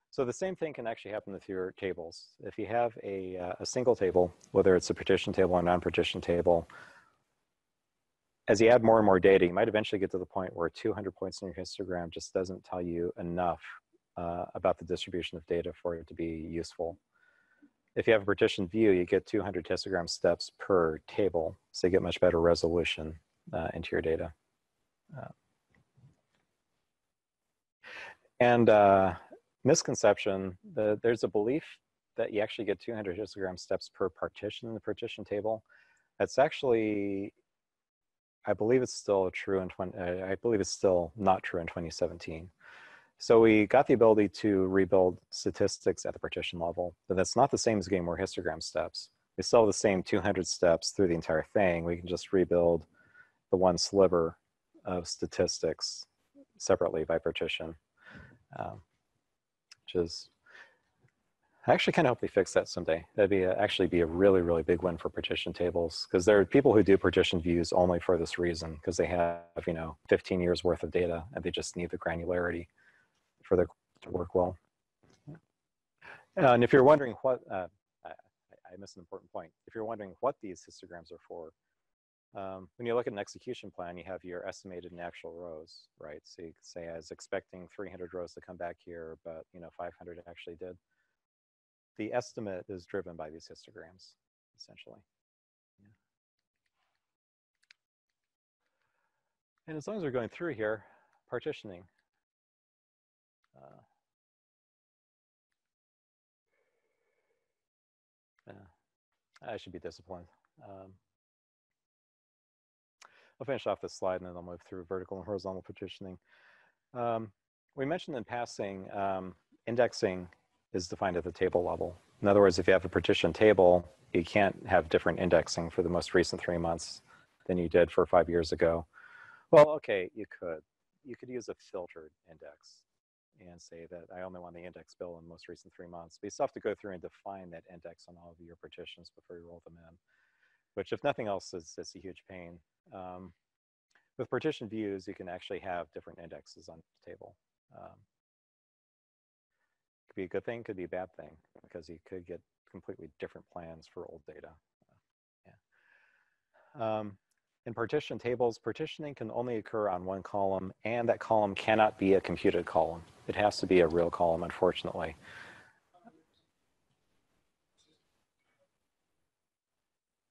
So the same thing can actually happen with your tables. If you have a single table, whether it's a partition table or non-partition table, as you add more and more data, you might eventually get to the point where 200 points in your histogram just doesn't tell you enough about the distribution of data for it to be useful. If you have a partition view, you get 200 histogram steps per table, so you get much better resolution into your data. Misconception, there's a belief that you actually get 200 histogram steps per partition in the partition table. That's actually, I believe it's still true in I believe it's still not true in 2017. So we got the ability to rebuild statistics at the partition level, but that's not the same as getting more histogram steps. We still have the same 200 steps through the entire thing. We can just rebuild the one sliver of statistics separately by partition, which is, I actually kind of hope they fix that someday. That'd be actually be a really, really big win for partition tables, because there are people who do partition views only for this reason, because they have, 15 years worth of data and they just need the granularity for their to work well. And if you're wondering what, I missed an important point. If you're wondering what these histograms are for, when you look at an execution plan, you have your estimated and actual rows, right? So you could say I was expecting 300 rows to come back here, but 500 actually did. The estimate is driven by these histograms, essentially. Yeah. And as long as we're going through here, partitioning. I should be disciplined. I'll finish off this slide and then I'll move through vertical and horizontal partitioning. We mentioned in passing, indexing is defined at the table level. In other words, if you have a partitioned table, you can't have different indexing for the most recent 3 months than you did for 5 years ago. Well, okay, you could. You could use a filtered index and say that I only want the index bill in the most recent 3 months. But you still have to go through and define that index on all of your partitions before you roll them in, which if nothing else is a huge pain. With partition views, you can actually have different indexes on the table. Could be a good thing, could be a bad thing, because you could get completely different plans for old data. In partition tables, partitioning can only occur on one column, and that column cannot be a computed column. It has to be a real column, unfortunately.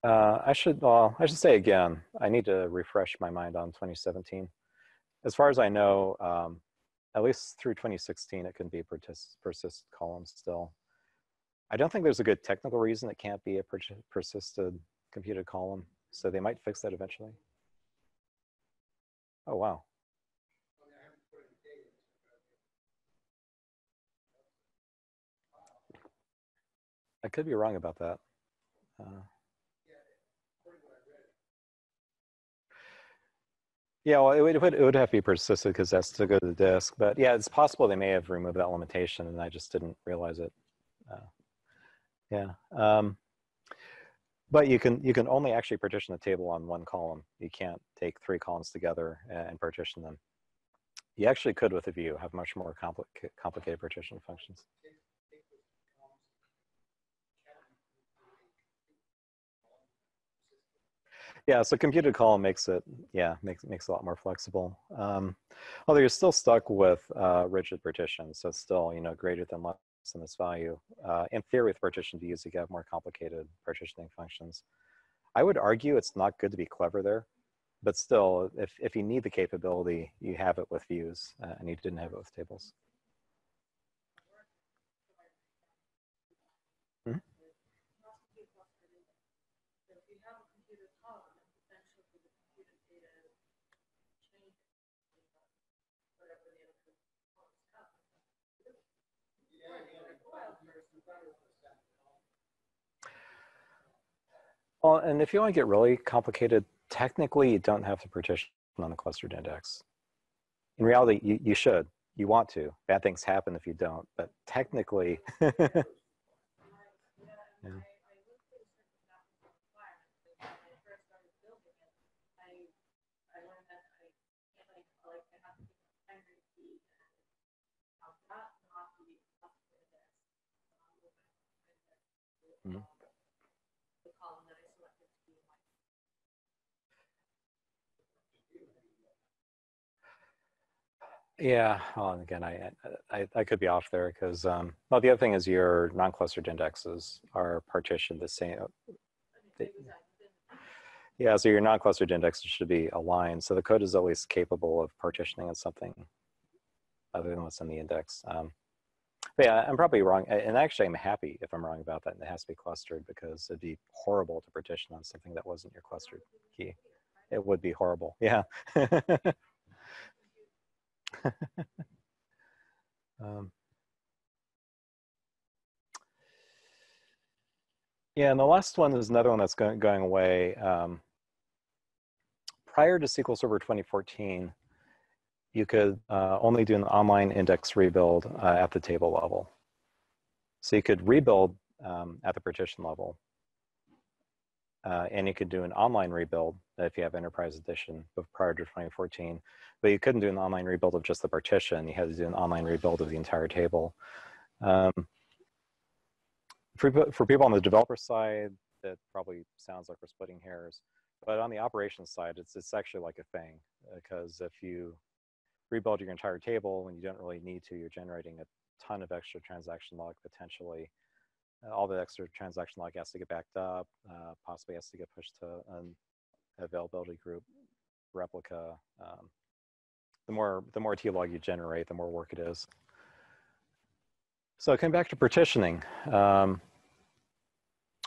I should say again, I need to refresh my mind on 2017. As far as I know, at least through 2016, it can be persisted columns still. I don't think there's a good technical reason it can't be a persisted computed column, so they might fix that eventually. Oh, wow. I could be wrong about that. Yeah, well, it would have to be persisted because that's to go to the disk. But yeah, it's possible they may have removed that limitation and I just didn't realize it. But you can only actually partition a table on one column. You can't take 3 columns together and partition them. You actually could with a view have much more complicated partition functions. Yeah, so computed column makes it, makes it a lot more flexible. Although you're still stuck with rigid partition, so it's still, greater than less than this value. In theory, with partition views, you can have more complicated partitioning functions. I would argue it's not good to be clever there, but still, if you need the capability, you have it with views, and you didn't have it with tables. Mm-hmm. Well, and if you want to get really complicated, technically you don't have to partition on a clustered index. In reality, you should. You want to. Bad things happen if you don't, but technically. Yeah. Mm-hmm. Yeah, well, and again, I could be off there because, well, the other thing is your non-clustered indexes are partitioned the same. Yeah, so your non-clustered indexes should be aligned. So the code is at least capable of partitioning on something other than what's in the index. But yeah, I'm probably wrong. And actually, I'm happy if I'm wrong about that and it has to be clustered because it'd be horrible to partition on something that wasn't your clustered key. It would be horrible, yeah. Yeah, and the last one is another one that's going away. Prior to SQL Server 2014, you could only do an online index rebuild at the table level. So you could rebuild at the partition level. And you could do an online rebuild if you have Enterprise Edition prior to 2014. But you couldn't do an online rebuild of just the partition. You had to do an online rebuild of the entire table. For people on the developer side, that probably sounds like we're splitting hairs. But on the operations side, it's actually like a thing, because if you rebuild your entire table when you don't really need to, you're generating a ton of extra transaction log potentially. All the extra transaction log has to get backed up, possibly has to get pushed to an availability group replica. The more T-log you generate, the more work it is. So coming back to partitioning,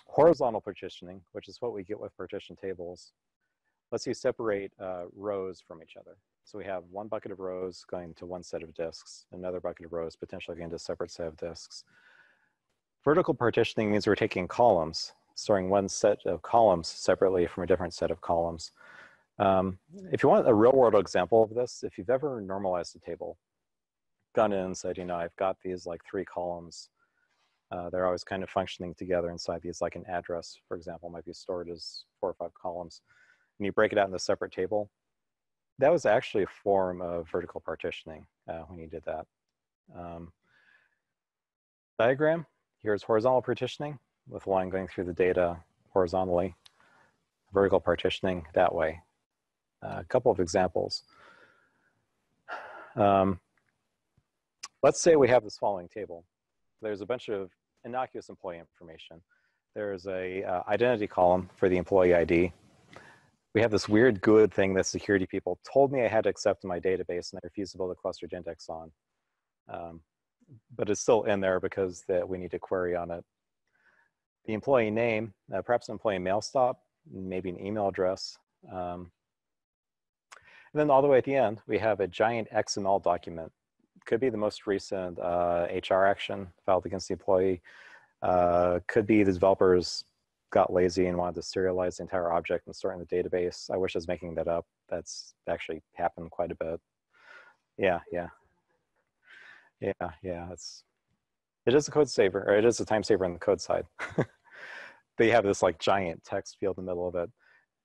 horizontal partitioning, which is what we get with partition tables, lets you separate rows from each other. So we have one bucket of rows going to one set of disks, another bucket of rows potentially going to a separate set of disks. Vertical partitioning means we're taking columns, storing one set of columns separately from a different set of columns. If you want a real world example of this, if you've ever normalized a table, gone in and said, you know, I've got these like 3 columns. They're always kind of functioning together inside these, like an address, for example, might be stored as 4 or 5 columns. And you break it out in a separate table. That was actually a form of vertical partitioning when you did that. Diagram, here's horizontal partitioning with a line going through the data horizontally. Vertical partitioning that way. A couple of examples. Let's say we have this following table. There's a bunch of innocuous employee information. There's a identity column for the employee ID. We have this weird GUID thing that security people told me I had to accept in my database, and I refused to build a clustered index on. But it's still in there because we need to query on it. The employee name, perhaps an employee mail stop, maybe an email address. And then all the way at the end, we have a giant XML document. Could be the most recent HR action filed against the employee. Could be the developers got lazy and wanted to serialize the entire object and store it in the database. I wish I was making that up. That's actually happened quite a bit. Yeah. It is a code saver, or it is a time saver on the code side. They have this like giant text field in the middle of it.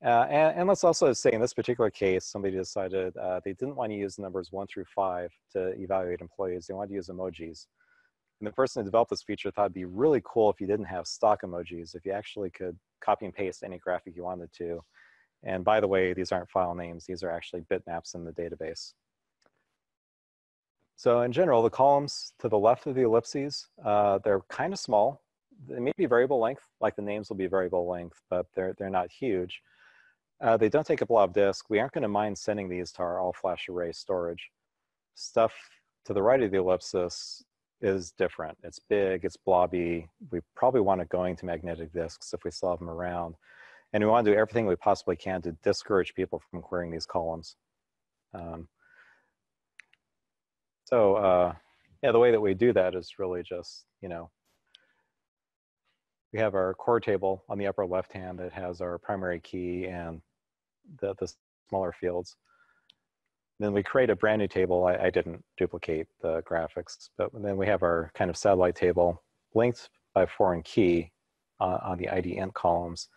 And let's also say in this particular case, somebody decided they didn't want to use numbers 1 through 5 to evaluate employees. They wanted to use emojis. And the person who developed this feature thought it'd be really cool if you didn't have stock emojis, if you actually could copy and paste any graphic you wanted to. And by the way, these aren't file names. These are actually bitmaps in the database. So in general, the columns to the left of the ellipses, they're kind of small. They may be variable length, like the names will be variable length, but they're not huge. They don't take up a lot of disk. We aren't going to mind sending these to our all-flash array storage. Stuff to the right of the ellipsis is different. It's big, it's blobby. We probably want it going to magnetic disks if we still have them around. And we want to do everything we possibly can to discourage people from querying these columns. Yeah, the way that we do that is really just, you know, we have our core table on the upper left hand that has our primary key and the smaller fields. Then we create a brand new table. I didn't duplicate the graphics, but then we have our kind of satellite table linked by foreign key on the ID int columns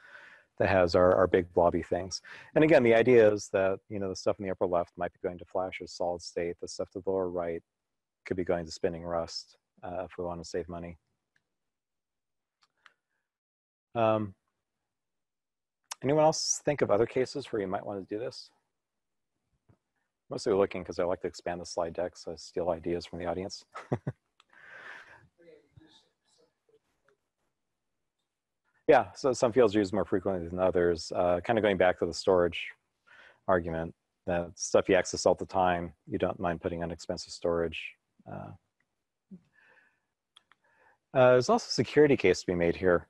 that has our big blobby things. And again, the idea is that, you know, the stuff in the upper left might be going to Flash or solid state. The stuff to the lower right could be going to spinning Rust if we want to save money. Anyone else think of other cases where you might want to do this? Mostly looking because I like to expand the slide deck, so I steal ideas from the audience. Yeah, so some fields are used more frequently than others. Kind of going back to the storage argument, that stuff you access all the time, you don't mind putting on expensive storage. There's also a security case to be made here.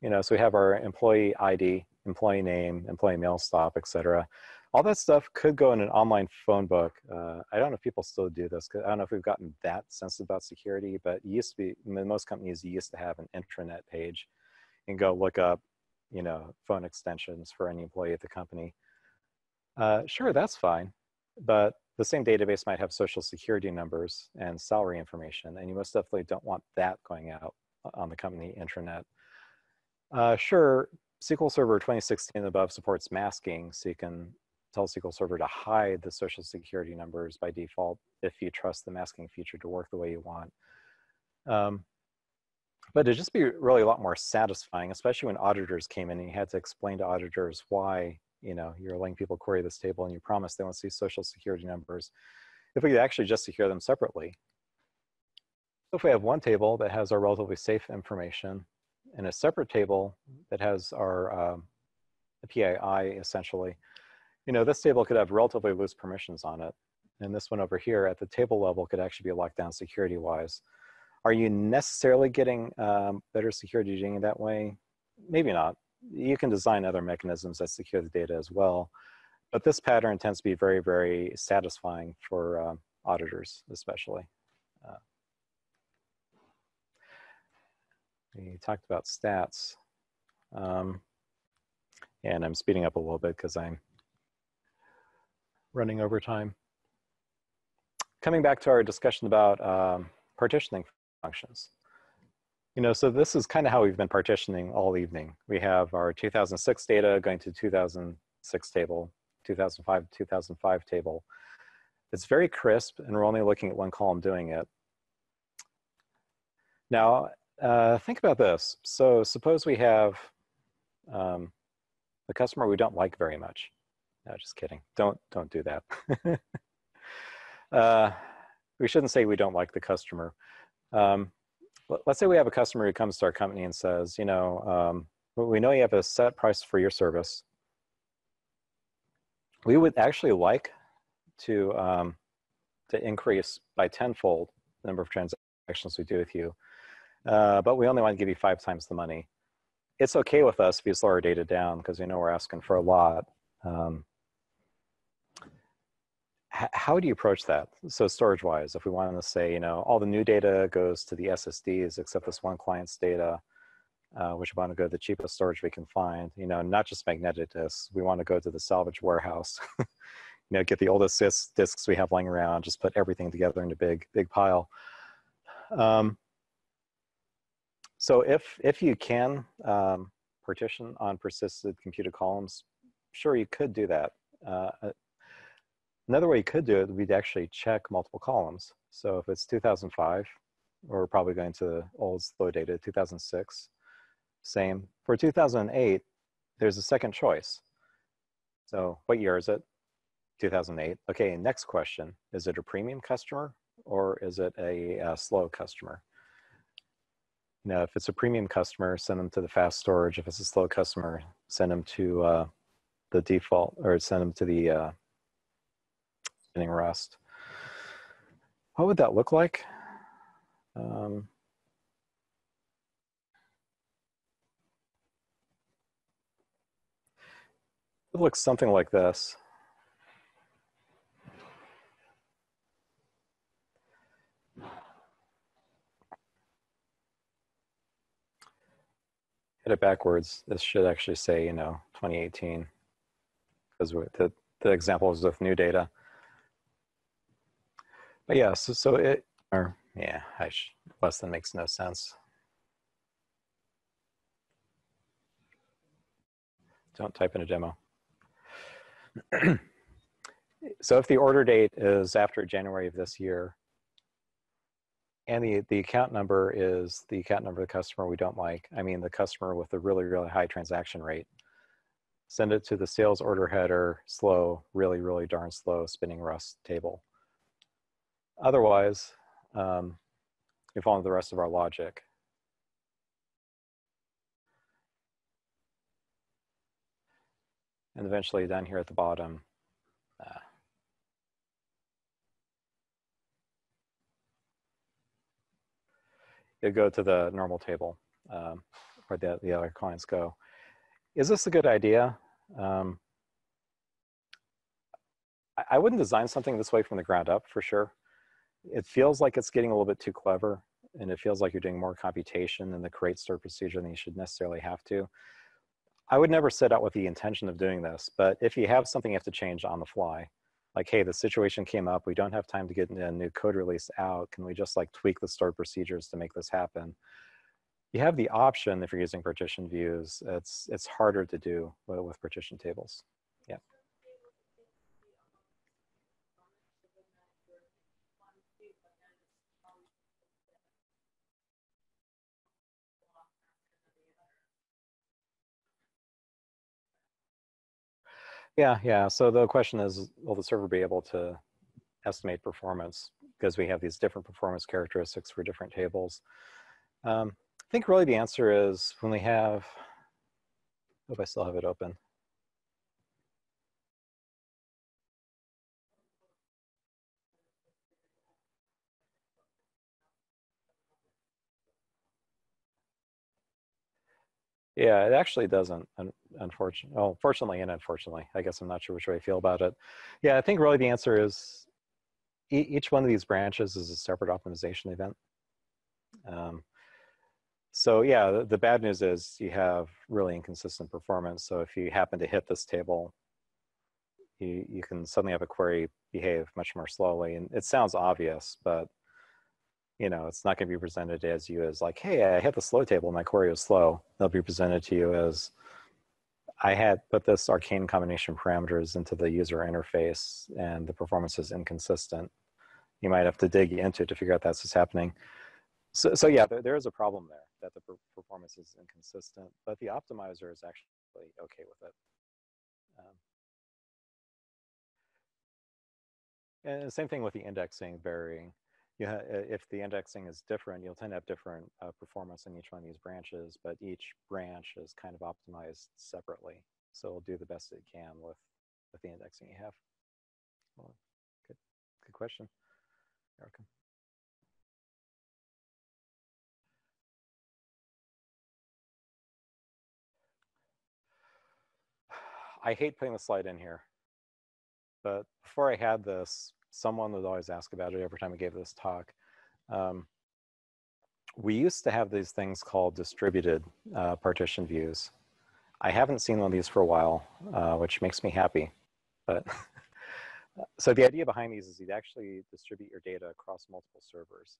You know, so we have our employee ID, employee name, employee mail stop, et cetera. All that stuff could go in an online phone book. I don't know if people still do this. I don't know if we've gotten that sensitive about security, but it used to be, in most companies, you used to have an intranet page. and go look up, phone extensions for any employee at the company. Sure, that's fine, but the same database might have social security numbers and salary information, and you most definitely don't want that going out on the company intranet. Sure, SQL Server 2016 and above supports masking, so you can tell SQL Server to hide the social security numbers by default if you trust the masking feature to work the way you want. But it'd just be really a lot more satisfying, especially when auditors came in and you had to explain to auditors why you're letting people query this table and you promise they won't see social security numbers, if we could actually just secure them separately. So if we have one table that has our relatively safe information and a separate table that has our PII essentially, this table could have relatively loose permissions on it. And this one over here at the table level could actually be locked down security-wise. Are you necessarily getting better security doing it that way? Maybe not. You can design other mechanisms that secure the data as well. But this pattern tends to be very, very satisfying for auditors, especially. We talked about stats. And I'm speeding up a little bit because I'm running over time. Coming back to our discussion about partitioning functions. So this is kind of how we've been partitioning all evening. We have our 2006 data going to 2006 table, 2005, 2005 table. It's very crisp, and we're only looking at one column doing it. Now, think about this. So suppose we have a customer we don't like very much. No, just kidding. Don't do that. We shouldn't say we don't like the customer. Let's say we have a customer who comes to our company and says, we know you have a set price for your service. We would actually like to increase by tenfold the number of transactions we do with you, but we only want to give you 5 times the money. It's okay with us if you slow our data down because we know we're asking for a lot. How do you approach that? So storage-wise, if we wanted to say, all the new data goes to the SSDs except this one client's data, which we want to go to the cheapest storage we can find, not just magnetic disks. We want to go to the salvage warehouse, get the oldest disks we have lying around, just put everything together in a big pile. So if you can partition on persisted computed columns, sure, you could do that. Another way you could do it would be to actually check multiple columns. So if it's 2005, we're probably going to the old slow data, 2006, same. For 2008, there's a second choice. So what year is it? 2008. Okay, next question. Is it a premium customer or is it a slow customer? If it's a premium customer, send them to the fast storage. If it's a slow customer, send them to the default, or send them to the spinning rest. What would that look like? It looks something like this. Hit it backwards. This should actually say, 2018, because the example is with new data. But yeah, so it, or yeah, less than makes no sense. Don't type in a demo. So if the order date is after January of this year, and the account number is the account number of the customer we don't like, I mean the customer with a really, really high transaction rate, send it to the sales order header, slow, really, really darn slow spinning rust table. Otherwise, we follow the rest of our logic. And eventually down here at the bottom, you go to the normal table where the other clients go. Is this a good idea? I wouldn't design something this way from the ground up for sure. It feels like it's getting a little bit too clever. and it feels like you're doing more computation in the create stored procedure than you should necessarily have to, I would never set out with the intention of doing this. But if you have something you have to change on the fly, like, hey, the situation came up, we don't have time to get a new code release out, can we just like tweak the stored procedures to make this happen? You have the option if you're using partition views. It's harder to do with partition tables. Yeah. Yeah. So the question is, will the server be able to estimate performance because we have these different performance characteristics for different tables? I think really the answer is when we have, I hope I still have it open. Yeah, it actually doesn't, unfortunately. Oh, fortunately and unfortunately. I guess I'm not sure which way I feel about it. Yeah, I think really the answer is each one of these branches is a separate optimization event. So yeah, the bad news is you have really inconsistent performance. So if you happen to hit this table, you can suddenly have a query behave much more slowly. And it sounds obvious, but you know, it's not going to be presented as you as like, hey, I hit the slow table, my query was slow. They'll be presented to you as, I had put this arcane combination parameters into the user interface and the performance is inconsistent. You might have to dig into it to figure out that's what's happening. So yeah, there is a problem there that the performance is inconsistent, but the optimizer is actually okay with it. And the same thing with the indexing varying. If the indexing is different, you'll tend to have different performance in each one of these branches, but each branch is kind of optimized separately. So it'll do the best it can with the indexing you have. Well, good question, Erica. I hate putting the slide in here, but before I had this, someone would always ask about it every time I gave this talk. We used to have these things called distributed partition views. I haven't seen one of these for a while, which makes me happy. But so the idea behind these is you'd actually distribute your data across multiple servers.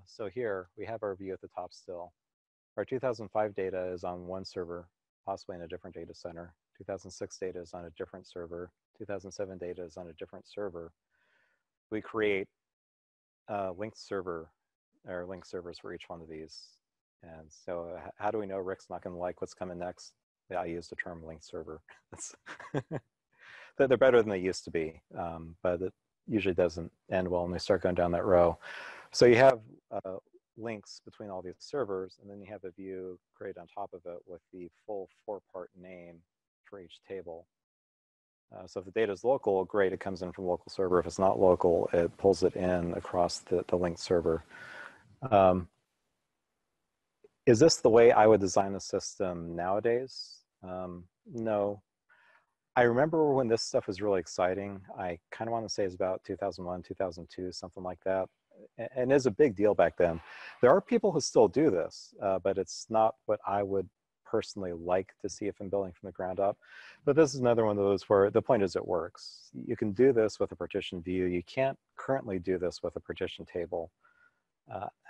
So here we have our view at the top still. Our 2005 data is on one server, possibly in a different data center. 2006 data is on a different server. 2007 data is on a different server. We create linked servers for each one of these. And so how do we know Rick's not going to like what's coming next? Yeah, I use the term linked server. They're better than they used to be, but it usually doesn't end well when they start going down that row. So you have links between all these servers, and then you have a view created on top of it with the full 4-part name for each table. So if the data is local, great, it comes in from local server. If it's not local, it pulls it in across the linked server. Is this the way I would design a system nowadays? No. I remember when this stuff was really exciting. I kind of want to say it's about 2001, 2002, something like that. And it's a big deal back then. There are people who still do this, but it's not what I would personally like to see if I'm building from the ground up. But this is another one of those where the point is it works. You can do this with a partition view. You can't currently do this with a partition table.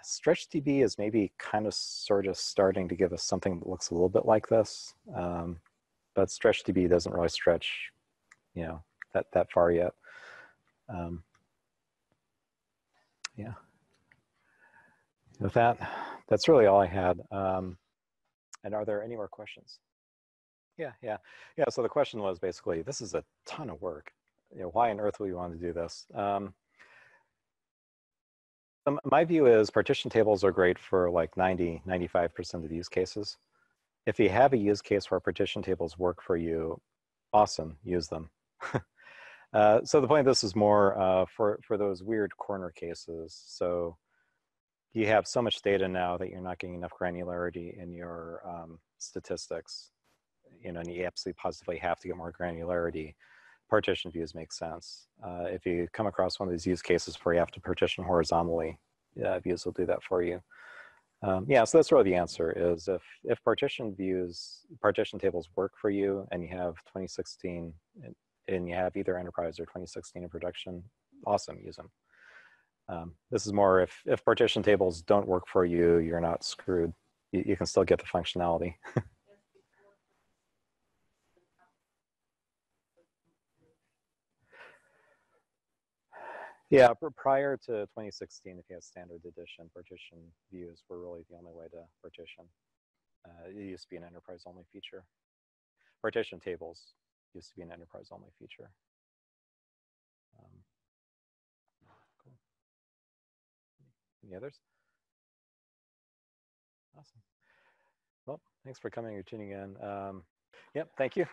StretchDB is maybe kind of sort of starting to give us something that looks a little bit like this. But StretchDB doesn't really stretch, you know, that far yet. Yeah. With that, that's really all I had. And are there any more questions? Yeah. So the question was basically, this is a ton of work. You know, why on earth would you want to do this? My view is partition tables are great for like 95% of the use cases. If you have a use case where partition tables work for you, awesome, use them. So the point of this is more for those weird corner cases. So you have so much data now that you're not getting enough granularity in your statistics, you know, and you absolutely positively have to get more granularity. Partition views make sense. If you come across one of these use cases where you have to partition horizontally, views will do that for you. Yeah, so that's really the answer is if partition tables work for you and you have 2016 and you have either enterprise or 2016 in production, awesome, use them. This is more if partition tables don't work for you, you're not screwed. You can still get the functionality. Yeah, prior to 2016, if you had standard edition, partition views were really the only way to partition. It used to be an enterprise-only feature. Partition tables used to be an enterprise-only feature. Cool. Any others? Awesome. Well, thanks for coming or tuning in. Yep, thank you.